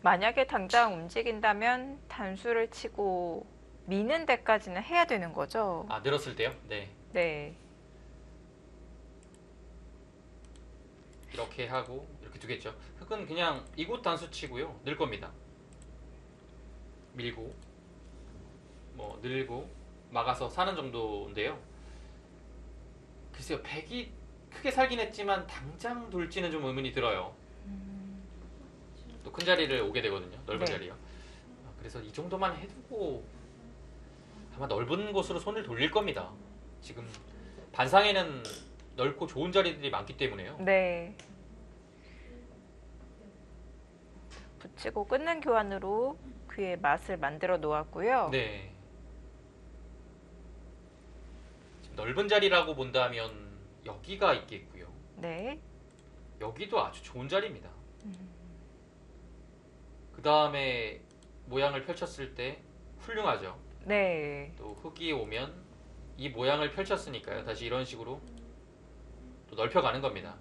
만약에 당장 움직인다면 단수를 치고 미는 데까지는 해야 되는 거죠? 아, 늘었을 때요? 네. 네. 이렇게 하고 이렇게 두겠죠. 흙은 그냥 이곳 단수 치고요. 늘 겁니다. 밀고 뭐 늘고 막아서 사는 정도인데요. 글쎄요. 백이 크게 살긴 했지만 당장 돌지는 좀 의문이 들어요. 또 큰 자리를 오게 되거든요. 넓은 네. 자리요. 그래서 이 정도만 해두고 아마 넓은 곳으로 손을 돌릴 겁니다. 지금 반상에는 넓고 좋은 자리들이 많기 때문에요. 네. 붙이고 끊는 교환으로 귀의 맛을 만들어 놓았고요. 네. 지금 넓은 자리라고 본다면 여기가 있겠고요. 네. 여기도 아주 좋은 자리입니다. 그 다음에 모양을 펼쳤을 때 훌륭하죠. 네. 또 흙이 오면 이 모양을 펼쳤으니까요. 다시 이런 식으로 또 넓혀가는 겁니다.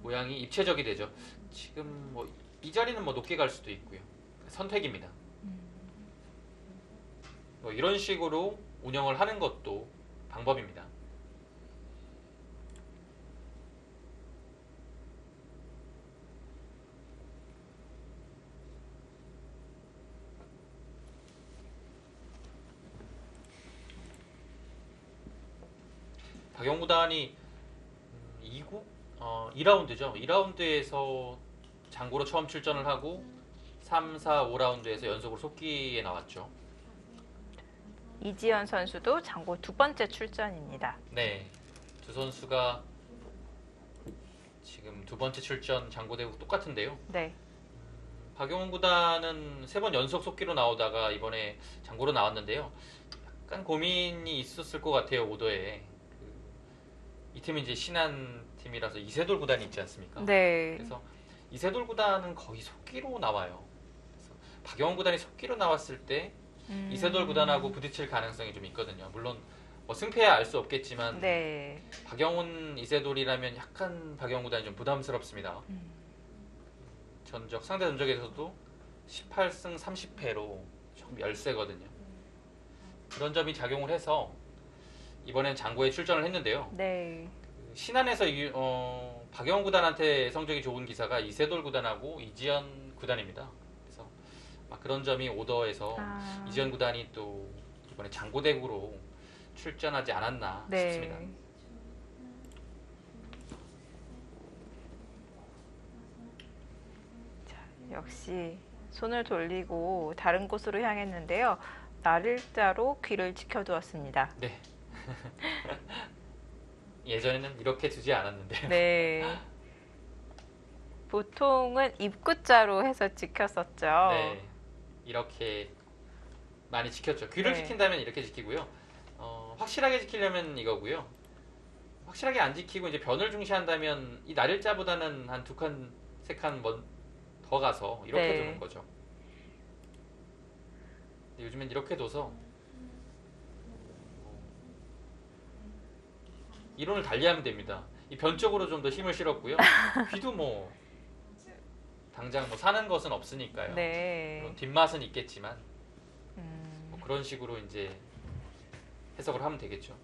모양이 입체적이 되죠. 지금 뭐 이 자리는 뭐 높게 갈 수도 있고요. 선택입니다. 뭐 이런 식으로 운영을 하는 것도 방법입니다. 박영구단이 2라운드죠. 2라운드에서 장고로 처음 출전을 하고 3, 4, 5라운드에서 연속으로 속기에 나왔죠. 이지연 선수도 장고 두 번째 출전입니다. 네, 두 선수가 지금 두 번째 출전 장고대국 똑같은데요. 네. 박용훈 구단은 3번 연속 속기로 나오다가 이번에 장고로 나왔는데요. 약간 고민이 있었을 것 같아요. 오더에. 이 팀은 이제 신한 팀이라서 이세돌 구단이 있지 않습니까? 네. 그래서 이세돌 구단은 거의 속기로 나와요. 그래서 박용훈 구단이 속기로 나왔을 때 이세돌 구단하고 부딪힐 가능성이 좀 있거든요. 물론 뭐 승패야 알 수 없겠지만 네. 박용훈, 이세돌이라면 약간 박용훈 구단이 좀 부담스럽습니다. 상대 전적에서도 18승 30패로 좀 열세거든요. 그런 점이 작용을 해서 이번엔 장고에 출전을 했는데요. 네. 신안에서 박영훈 구단한테 성적이 좋은 기사가 이세돌 구단하고 이지연 구단입니다. 그래서 그런 점이 오더에서 이지연 구단이 또 이번에 장고대구로 출전하지 않았나 네. 싶습니다. 역시 손을 돌리고 다른 곳으로 향했는데요. 날일자로 귀를 지켜두었습니다. 네. 예전에는 이렇게 두지 않았는데요. 네. 보통은 입구자로 해서 지켰었죠. 네. 이렇게 많이 지켰죠. 귀를 네. 지킨다면 이렇게 지키고요. 확실하게 지키려면 이거고요. 확실하게 안 지키고 이제 변을 중시한다면 이 날일자보다는 한 2칸, 3칸 더 가서 이렇게 네. 두는 거죠. 근데 요즘엔 이렇게 둬서 이론을 달리하면 됩니다. 이 변 쪽으로 좀 더 힘을 실었고요. 귀도 뭐 당장 뭐 사는 것은 없으니까요. 네. 물론 뒷맛은 있겠지만 음, 뭐 그런 식으로 이제 해석을 하면 되겠죠.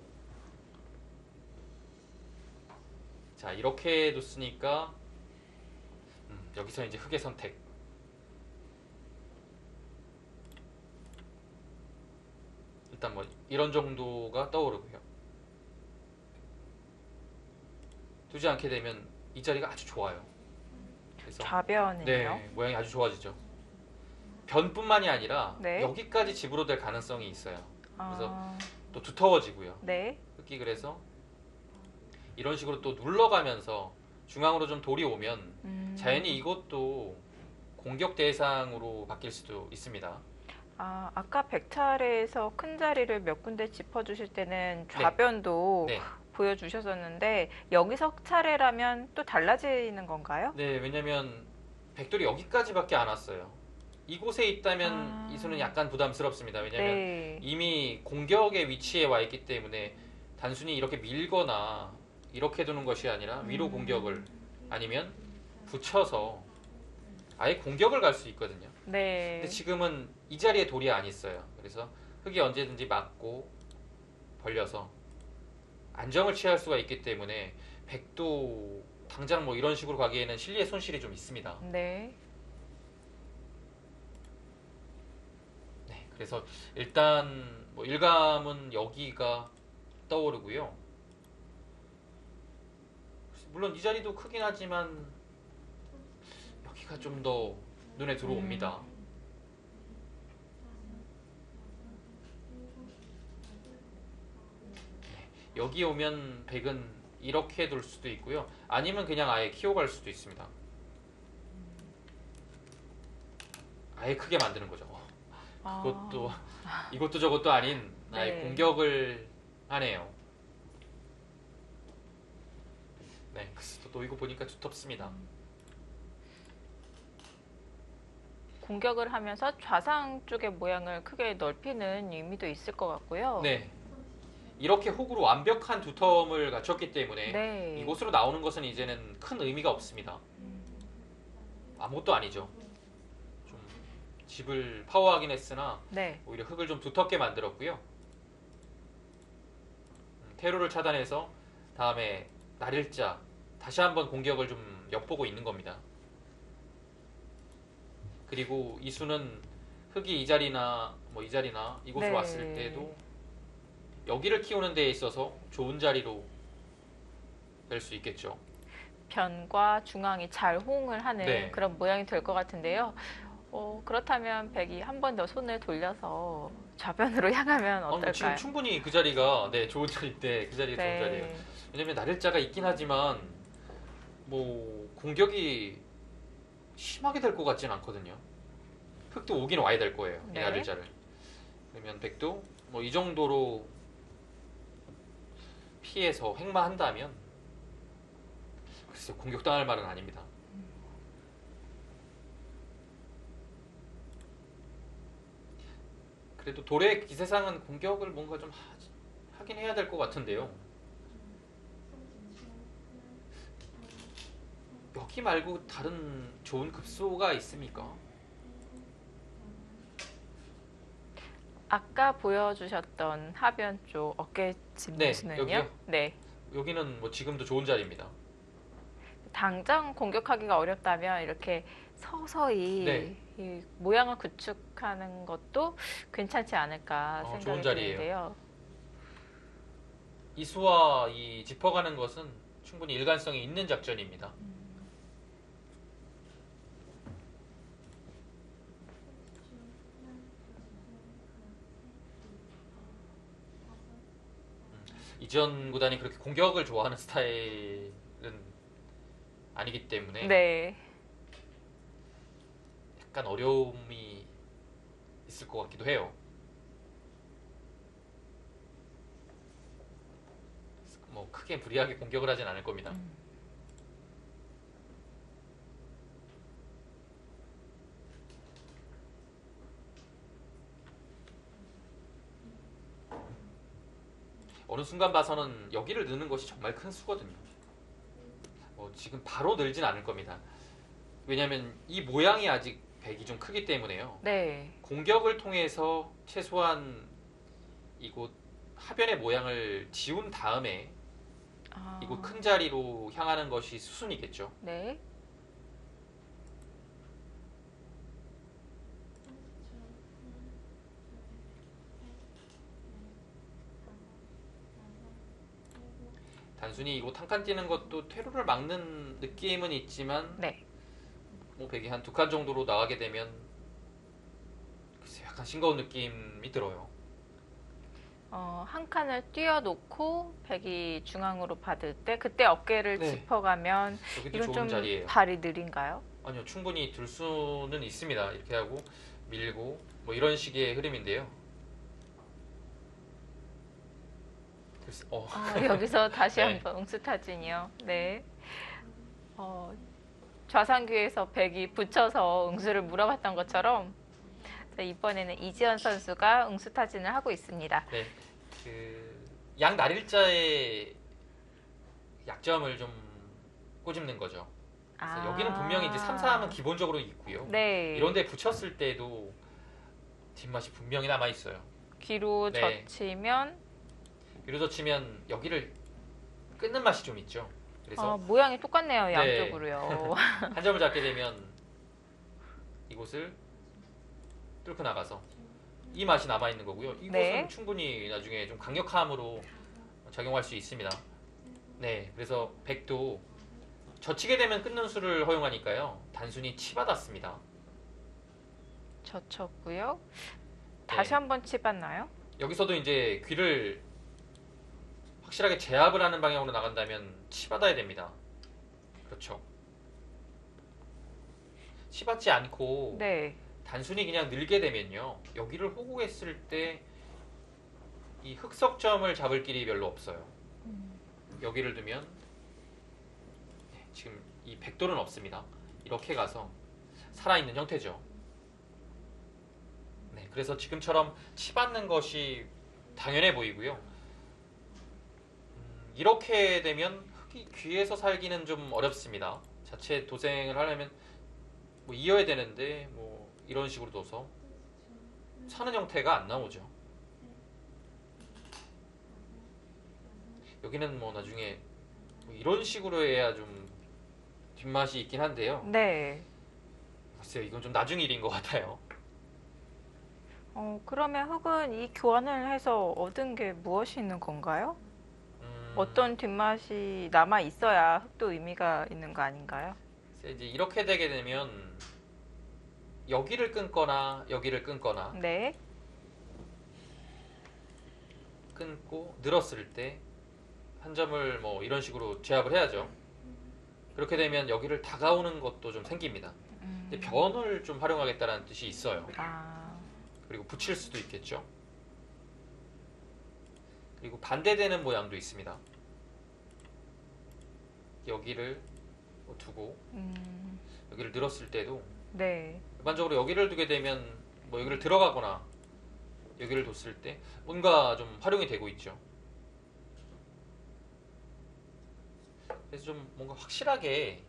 자, 이렇게 뒀으니까 여기서 이제 흑의 선택. 일단 뭐 이런 정도가 떠오르고요. 두지 않게 되면 이 자리가 아주 좋아요. 그래서 좌변이요. 네, 모양이 아주 좋아지죠. 변뿐만이 아니라 네. 여기까지 집으로 될 가능성이 있어요. 아, 또 두터워지고요. 네. 흙이 그래서 이런 식으로 또 눌러가면서 중앙으로 좀 돌이 오면 자연히 이것도 공격 대상으로 바뀔 수도 있습니다. 아까 백차례에서 큰 자리를 몇 군데 짚어주실 때는 좌변도 네. 보여주셨었는데 여기서 차례라면 또 달라지는 건가요? 네, 왜냐면 백돌이 여기까지밖에 안 왔어요. 이곳에 있다면 이 수는 약간 부담스럽습니다. 왜냐면 네. 이미 공격의 위치에 와 있기 때문에 단순히 이렇게 밀거나 이렇게 두는 것이 아니라 위로 공격을 아니면 붙여서 아예 공격을 갈 수 있거든요. 네. 근데 지금은 이 자리에 돌이 안 있어요. 그래서 흙이 언제든지 맞고 벌려서 안정을 취할 수가 있기 때문에 백도 당장 뭐 이런 식으로 가기에는 실리의 손실이 좀 있습니다. 네. 네, 그래서 일단 뭐 일감은 여기가 떠오르고요. 물론 이 자리도 크긴 하지만 여기가 좀 더 눈에 들어옵니다. 여기 오면 백은 이렇게 둘 수도 있고요. 아니면 그냥 아예 키워갈 수도 있습니다. 아예 크게 만드는 거죠. 그것도 이것도 저것도 아닌 아예 네. 공격을 하네요. 네, 그래서 또 이거 보니까 두텁습니다. 공격을 하면서 좌상 쪽의 모양을 크게 넓히는 의미도 있을 것 같고요. 네, 이렇게 훅으로 완벽한 두텀을 갖췄기 때문에 네. 이곳으로 나오는 것은 이제는 큰 의미가 없습니다. 아무것도 아니죠. 좀 집을 파워하긴 했으나 네. 오히려 흙을 좀 두텁게 만들었고요. 테러를 차단해서 다음에 날일자 다시 한번 공격을 좀 엿보고 있는 겁니다. 그리고 이 수는 흙이 이 자리나 뭐 이 자리나 이곳으로 네. 왔을 때도 여기를 키우는 데에 있어서 좋은 자리로 될 수 있겠죠. 변과 중앙이 잘 호응을 하는 네. 그런 모양이 될 것 같은데요. 그렇다면 백이 한 번 더 손을 돌려서 좌변으로 향하면 뭐 지금 어떨까요? 충분히 그 자리가 좋은 자리인데 그 자리가 좋은 자리예요. 네. 왜냐면 나를자가 있긴 하지만 뭐 공격이 심하게 될 것 같진 않거든요. 흑도 오긴 와야 될 거예요. 이 네. 나를자를. 그러면 백도 뭐 이 정도로 피해서 횡마한다면 글쎄요, 공격당할 말은 아닙니다. 그래도 돌의 기세상은 공격을 뭔가 좀 하긴 해야 될 것 같은데요. 여기 말고 다른 좋은 급소가 있습니까? 아까 보여주셨던 하변 쪽 어깨 네, 짚는수는요? 여기요? 네. 여기는 뭐 지금도 좋은 자리입니다. 당장 공격하기가 어렵다면 이렇게 서서히 네. 이 모양을 구축하는 것도 괜찮지 않을까 좋은 생각이 자리예요. 드는데요. 이수와 이 짚어가는 것은 충분히 일관성이 있는 작전입니다. 이지연 구단이 그렇게 공격을 좋아하는 스타일은 아니기 때문에 네. 약간 어려움이 있을 것 같기도 해요. 뭐 크게 무리하게 공격을 하진 않을 겁니다. 어느 순간 봐서는 여기를 넣는 것이 정말 큰 수거든요. 지금 바로 늘진 않을 겁니다. 왜냐하면 이 모양이 아직 백이 좀 크기 때문에요. 네. 공격을 통해서 최소한 이곳 하변의 모양을 지운 다음에 아, 이곳 큰 자리로 향하는 것이 수순이겠죠. 네. 단순히 이곳 한 칸 뛰는 것도 퇴로를 막는 느낌은 있지만 네. 뭐 백이 한 두 칸 정도로 나가게 되면 글쎄 약간 싱거운 느낌이 들어요. 한 칸을 띄워놓고 백이 중앙으로 받을 때 그때 어깨를 네. 짚어가면 여기도 이건 좋은 좀 자리예요. 발이 느린가요? 아니요, 충분히 들 수는 있습니다. 이렇게 하고 밀고 뭐 이런 식의 흐름인데요. 글쎄, 여기서 다시 네. 한번 응수타진이요. 네. 좌상귀에서 백이 붙여서 응수를 물어봤던 것처럼 자, 이번에는 이지연 선수가 응수타진을 하고 있습니다. 네, 양 날일자의 약점을 좀 꼬집는 거죠. 그래서 여기는 분명히 이제 3, 4함은 기본적으로 있고요. 네. 이런 데 붙였을 때도 뒷맛이 분명히 남아 있어요. 귀로 네. 젖히면 뒤로 치면 여기를 끊는 맛이 좀 있죠. 그래서 모양이 똑같네요. 네. 양쪽으로요. 한 점을 잡게 되면 이곳을 뚫고 나가서 이 맛이 남아 있는 거고요. 이곳은 네. 충분히 나중에 좀 강력함으로 작용할 수 있습니다. 네, 그래서 백도 젖히게 되면 끊는 수를 허용하니까요. 단순히 치받았습니다. 젖혔고요. 다시 네. 한번 치봤나요? 여기서도 이제 귀를 확실하게 제압을 하는 방향으로 나간다면 치받아야 됩니다. 그렇죠. 치받지 않고 네. 단순히 그냥 늘게 되면요. 여기를 호구했을 때 이 흑석점을 잡을 길이 별로 없어요. 여기를 두면 네, 지금 이 백돌은 없습니다. 이렇게 가서 살아있는 형태죠. 네, 그래서 지금처럼 치받는 것이 당연해 보이고요. 이렇게 되면 흑이 귀에서 살기는 좀 어렵습니다. 자체 도생을 하려면 뭐 이어야 되는데 뭐 이런 식으로 둬서 사는 형태가 안 나오죠. 여기는 뭐 나중에 뭐 이런 식으로 해야 좀 뒷맛이 있긴 한데요. 네. 글쎄요, 이건 좀 나중 일인 것 같아요. 그러면 흑은 이 교환을 해서 얻은 게 무엇이 있는 건가요? 어떤 뒷맛이 남아 있어야 흙도 의미가 있는 거 아닌가요? 글쎄, 이제 이렇게 되게 되면 여기를 끊거나 여기를 끊거나 네. 끊고 늘었을 때 한 점을 뭐 이런 식으로 제압을 해야죠. 그렇게 되면 여기를 다가오는 것도 좀 생깁니다. 근데 변을 좀 활용하겠다는 뜻이 있어요. 아, 그리고 붙일 수도 있겠죠. 그리고 반대되는 모양도 있습니다. 여기를 두고 여기를 늘었을 때도 네. 일반적으로 여기를 두게 되면 뭐 여기를 들어가거나 여기를 뒀을 때 뭔가 좀 활용이 되고 있죠. 그래서 좀 뭔가 확실하게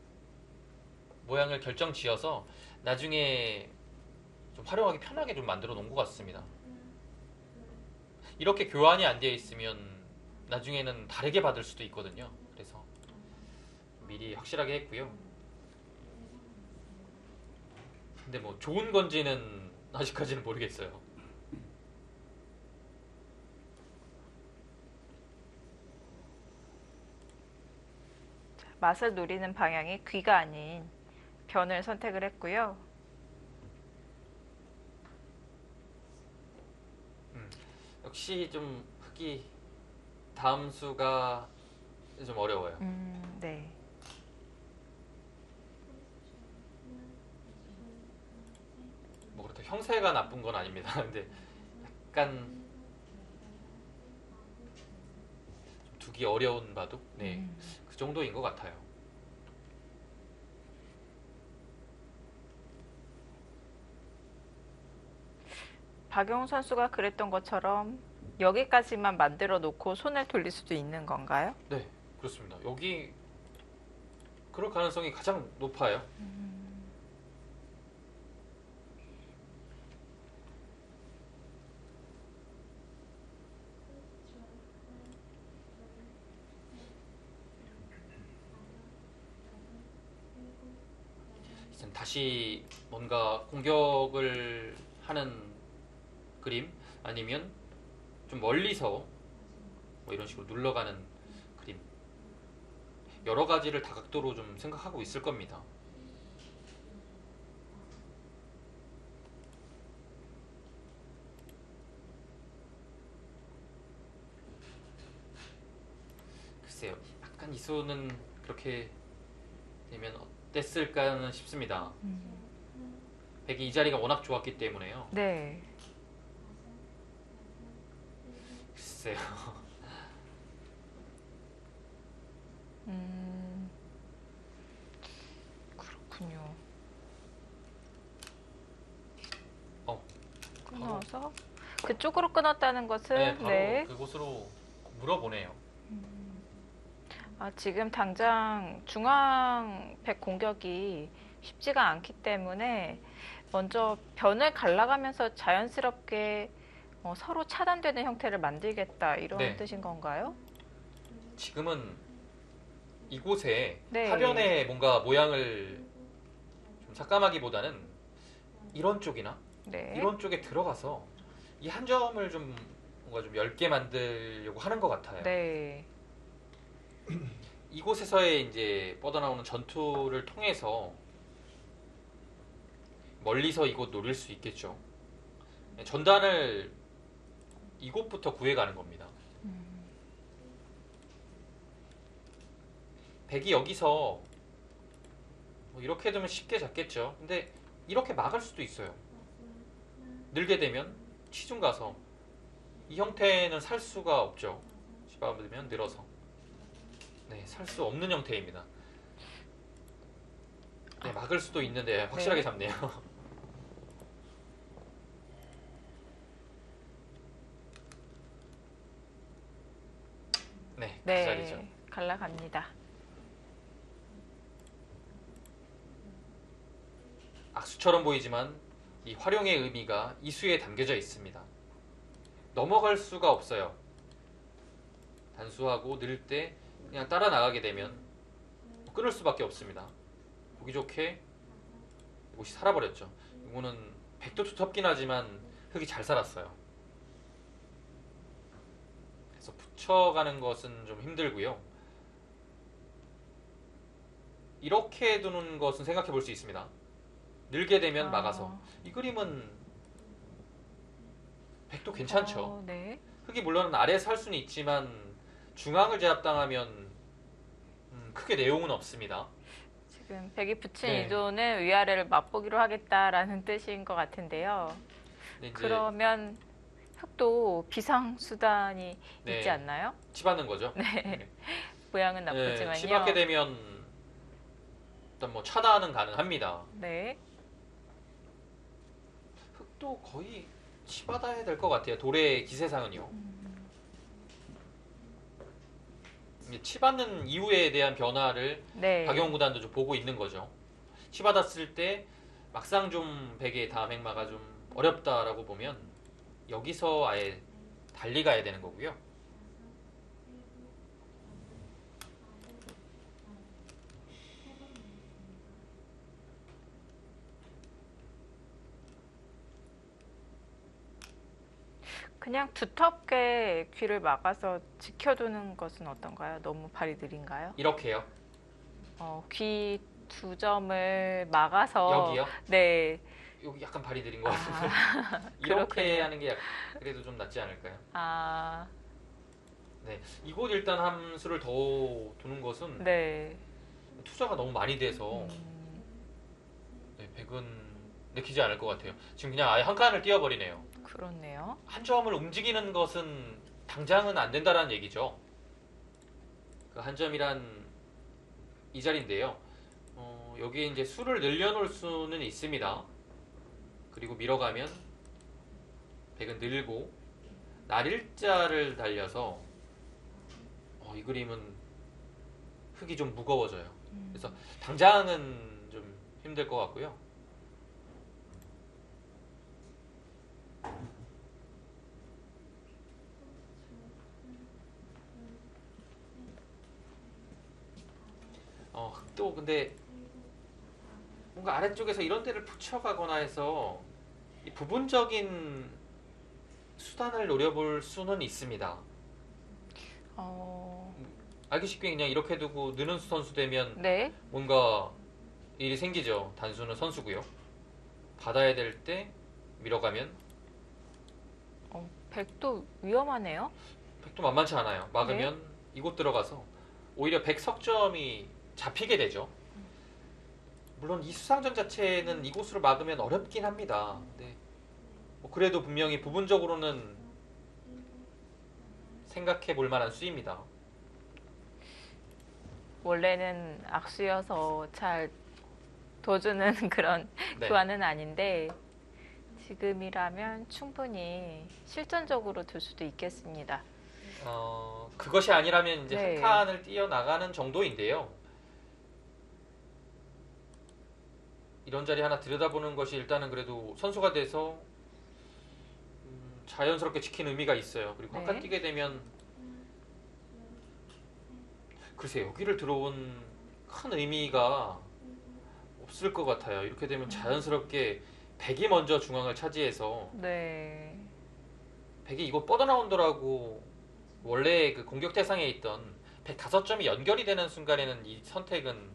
모양을 결정 지어서 나중에 좀 활용하기 편하게 좀 만들어 놓은 것 같습니다. 이렇게 교환이 안 되어 있으면 나중에는 다르게 받을 수도 있거든요. 그래서 미리 확실하게 했고요. 근데 뭐 좋은 건지는 아직까지는 모르겠어요. 맛을 노리는 방향이 귀가 아닌 변을 선택을 했고요. 역시 좀 흙이 다음 수가 좀 어려워요. 네. 뭐 그렇다고 형세가 나쁜 건 아닙니다. 근데 약간 좀 두기 어려운 바둑? 네, 그 정도인 것 같아요. 박용 선수가 그랬던 것처럼 여기까지만 만들어 놓고 손을 돌릴 수도 있는 건가요? 네, 그렇습니다. 여기 그럴 가능성이 가장 높아요. 이젠 다시 뭔가 공격을 하는 그림 아니면 좀 멀리서 뭐 이런 식으로 눌러가는 그림 여러 가지를 다각도로 좀 생각하고 있을 겁니다. 글쎄요, 약간 이수는 그렇게 되면 어땠을까 싶습니다. 백이 이 자리가 워낙 좋았기 때문에요. 네. 글쎄요. 그렇군요. 어, 끊어서 그쪽으로 끊었다는 것은 네, 바로 네. 그곳으로 물어보네요. 아, 지금 당장 중앙 백 공격이 쉽지가 않기 때문에 먼저 변을 갈라가면서 자연스럽게 서로 차단되는 형태를 만들겠다 이런 네. 뜻인 건가요? 지금은 이곳에 네. 하변에 뭔가 모양을 좀 삭감하기보다는 이런 쪽이나 네. 이런 쪽에 들어가서 이 한 점을 좀 뭔가 좀 얇게 만들려고 하는 것 같아요. 네. 이곳에서의 이제 뻗어나오는 전투를 통해서 멀리서 이곳 노릴 수 있겠죠. 전단을 이곳부터 구해가는 겁니다. 백이 여기서 뭐 이렇게 되면 쉽게 잡겠죠. 근데 이렇게 막을 수도 있어요. 늘게 되면 치중 가서 이 형태는 살 수가 없죠. 집어들면 늘어서 네, 살 수 없는 형태입니다. 네, 막을 수도 있는데 확실하게 네. 잡네요. 네, 그 네. 자리죠. 갈라갑니다. 악수처럼 보이지만 이 활용의 의미가 이 수에 담겨져 있습니다. 넘어갈 수가 없어요. 단수하고 늘 때 그냥 따라 나가게 되면 끊을 수밖에 없습니다. 보기 좋게 이곳이 살아버렸죠. 이거는 백도 두텁긴 하지만 흙이 잘 살았어요. 그래서 붙여가는 것은 좀 힘들고요. 이렇게 두는 것은 생각해 볼 수 있습니다. 늘게 되면 막아서. 이 그림은 백도 괜찮죠. 네. 흙이 물론 아래에서 할 수는 있지만 중앙을 제압당하면 크게 내용은 없습니다. 지금 백이 붙인 네. 의도는 위아래를 맛보기로 하겠다라는 뜻인 것 같은데요. 근데 이제 그러면 흙도 비상수단이 네. 있지 않나요? 치받는 거죠. 네. 모양은 나쁘지만요. 치받게 되면 일단 뭐 차단은 가능합니다. 네. 흙도 거의 치받아야 될 것 같아요. 돌의 기세상은요. 이제 치받는 이후에 대한 변화를 네. 박영호 구단도 좀 보고 있는 거죠. 치받았을 때 막상 좀 백의 다음 행마가 좀 어렵다라고 보면 여기서 아예 달리 가야 되는 거고요. 그냥 두텁게 귀를 막아서 지켜두는 것은 어떤가요? 너무 발이 느린가요? 이렇게요. 귀 두 점을 막아서 여기요. 네. 여기 약간 발이 느린 것 같은데 이렇게 그렇군요. 하는 게 그래도 좀 낫지 않을까요? 아, 네, 이곳 일단 함수를 더 두는 것은 네. 투자가 너무 많이 돼서 네, 백은 내키지 않을 것 같아요. 지금 그냥 아예 한 칸을 띄워버리네요. 그렇네요. 한 점을 움직이는 것은 당장은 안 된다라는 얘기죠. 그 한 점이란 이 자리인데요. 여기에 이제 수를 늘려놓을 수는 있습니다. 그리고 밀어가면 백은 늘고 날일자를 달려서 이 그림은 흙이 좀 무거워져요. 그래서 당장은 좀 힘들 것 같고요. 흙도 근데 뭔가 아래쪽에서 이런 데를 붙여가거나 해서 이 부분적인 수단을 노려볼 수는 있습니다. 알기 쉽게 그냥 이렇게 두고 느는 선수 되면 네. 뭔가 일이 생기죠. 단수는 선수고요. 받아야 될 때 밀어가면 백도 위험하네요. 백도 만만치 않아요. 막으면 이곳 들어가서 오히려 백 석점이 잡히게 되죠. 물론 이 수상전 자체는 이곳으로 막으면 어렵긴 합니다. 근데 뭐 그래도 분명히 부분적으로는 생각해 볼 만한 수입니다. 원래는 악수여서 잘 둬주는 그런 네. 교환은 아닌데 지금이라면 충분히 실전적으로 둘 수도 있겠습니다. 그것이 아니라면 이제 네. 한 칸을 뛰어나가는 정도인데요. 이런 자리 하나 들여다보는 것이 일단은 그래도 선수가 돼서 자연스럽게 지킨 의미가 있어요. 그리고 한 칸 네. 뛰게 되면 글쎄 여기를 들어온 큰 의미가 없을 것 같아요. 이렇게 되면 자연스럽게 백이 먼저 중앙을 차지해서 네. 백이 이거 뻗어나온더라고 원래 그 공격 대상에 있던 105점이 연결이 되는 순간에는 이 선택은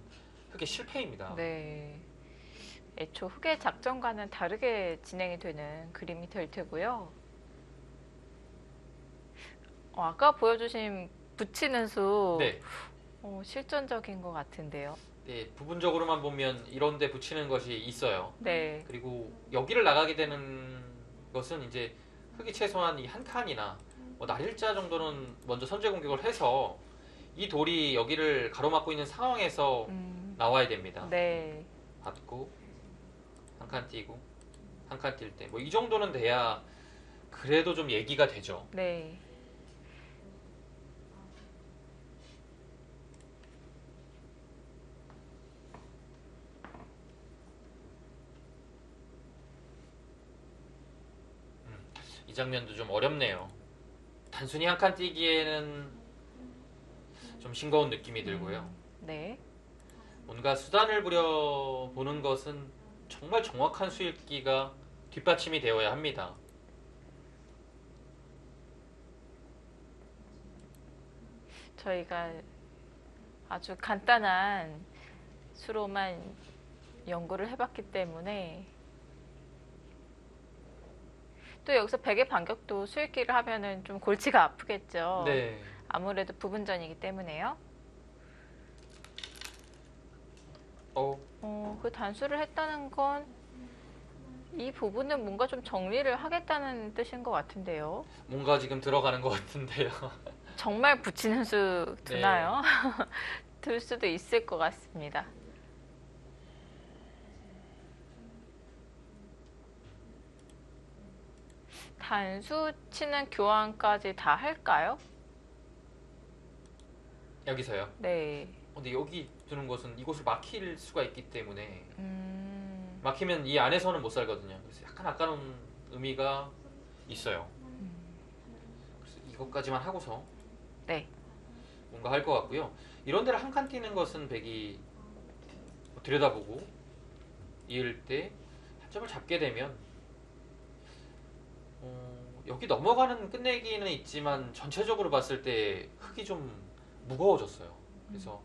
흙의 실패입니다. 네. 애초 흑의 작전과는 다르게 진행이 되는 그림이 될 테고요. 아까 보여주신 붙이는 수 네. 실전적인 것 같은데요. 네, 부분적으로만 보면 이런 데 붙이는 것이 있어요. 네. 그리고 여기를 나가게 되는 것은 이제 흙이 최소한 이 한 칸이나 뭐 날일자 정도는 먼저 선제 공격을 해서 이 돌이 여기를 가로막고 있는 상황에서 나와야 됩니다. 네. 받고 한 칸 뛰고 한 칸 뛸 때 뭐 이 정도는 돼야 그래도 좀 얘기가 되죠. 네. 이 장면도 좀 어렵네요. 단순히 한 칸 뛰기에는 좀 싱거운 느낌이 들고요. 네. 뭔가 수단을 부려보는 것은 정말 정확한 수읽기가 뒷받침이 되어야 합니다. 저희가 아주 간단한 수로만 연구를 해봤기 때문에 또 여기서 베개 반격도 수익기를 하면은 좀 골치가 아프겠죠. 네. 아무래도 부분전이기 때문에요. 그 단수를 했다는 건 이 부분은 뭔가 좀 정리를 하겠다는 뜻인 것 같은데요. 뭔가 지금 들어가는 것 같은데요. 정말 붙이는 수 두나요? 들 수도 있을 것 같습니다. 단수 치는 교환까지 다 할까요? 여기서요. 네. 근데 여기 두는 것은 이곳을 막힐 수가 있기 때문에 막히면 이 안에서는 못 살거든요. 그래서 약간 아까운 의미가 있어요. 그래서 이것까지만 하고서 네. 뭔가 할 것 같고요. 이런 데를 한 칸 띄는 것은 백이 들여다보고 이을 때 한 점을 잡게 되면 여기 넘어가는 끝내기는 있지만 전체적으로 봤을 때 흙이 좀 무거워졌어요. 그래서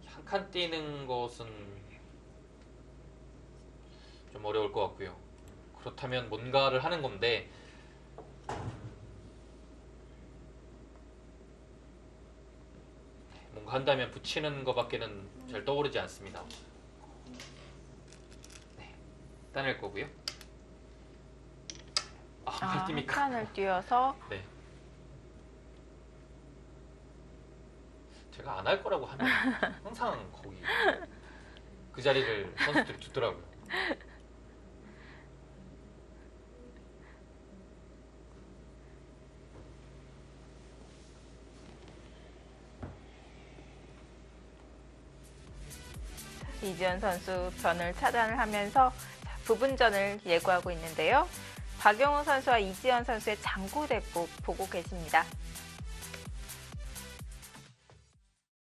한 칸 띄는 것은 좀 어려울 것 같고요. 그렇다면 뭔가를 하는 건데 뭔가 한다면 붙이는 것밖에는 잘 떠오르지 않습니다. 네, 따낼 거고요. 한 띨니까? 칸을 띄어서 네. 제가 안 할 거라고 하면 항상 거기 그 자리를 선수들이 두더라고요. 이지연 선수 변을 차단을 하면서 부분전을 예고하고 있는데요. 박영호 선수와 이지연 선수의 장구대국 보고 계십니다.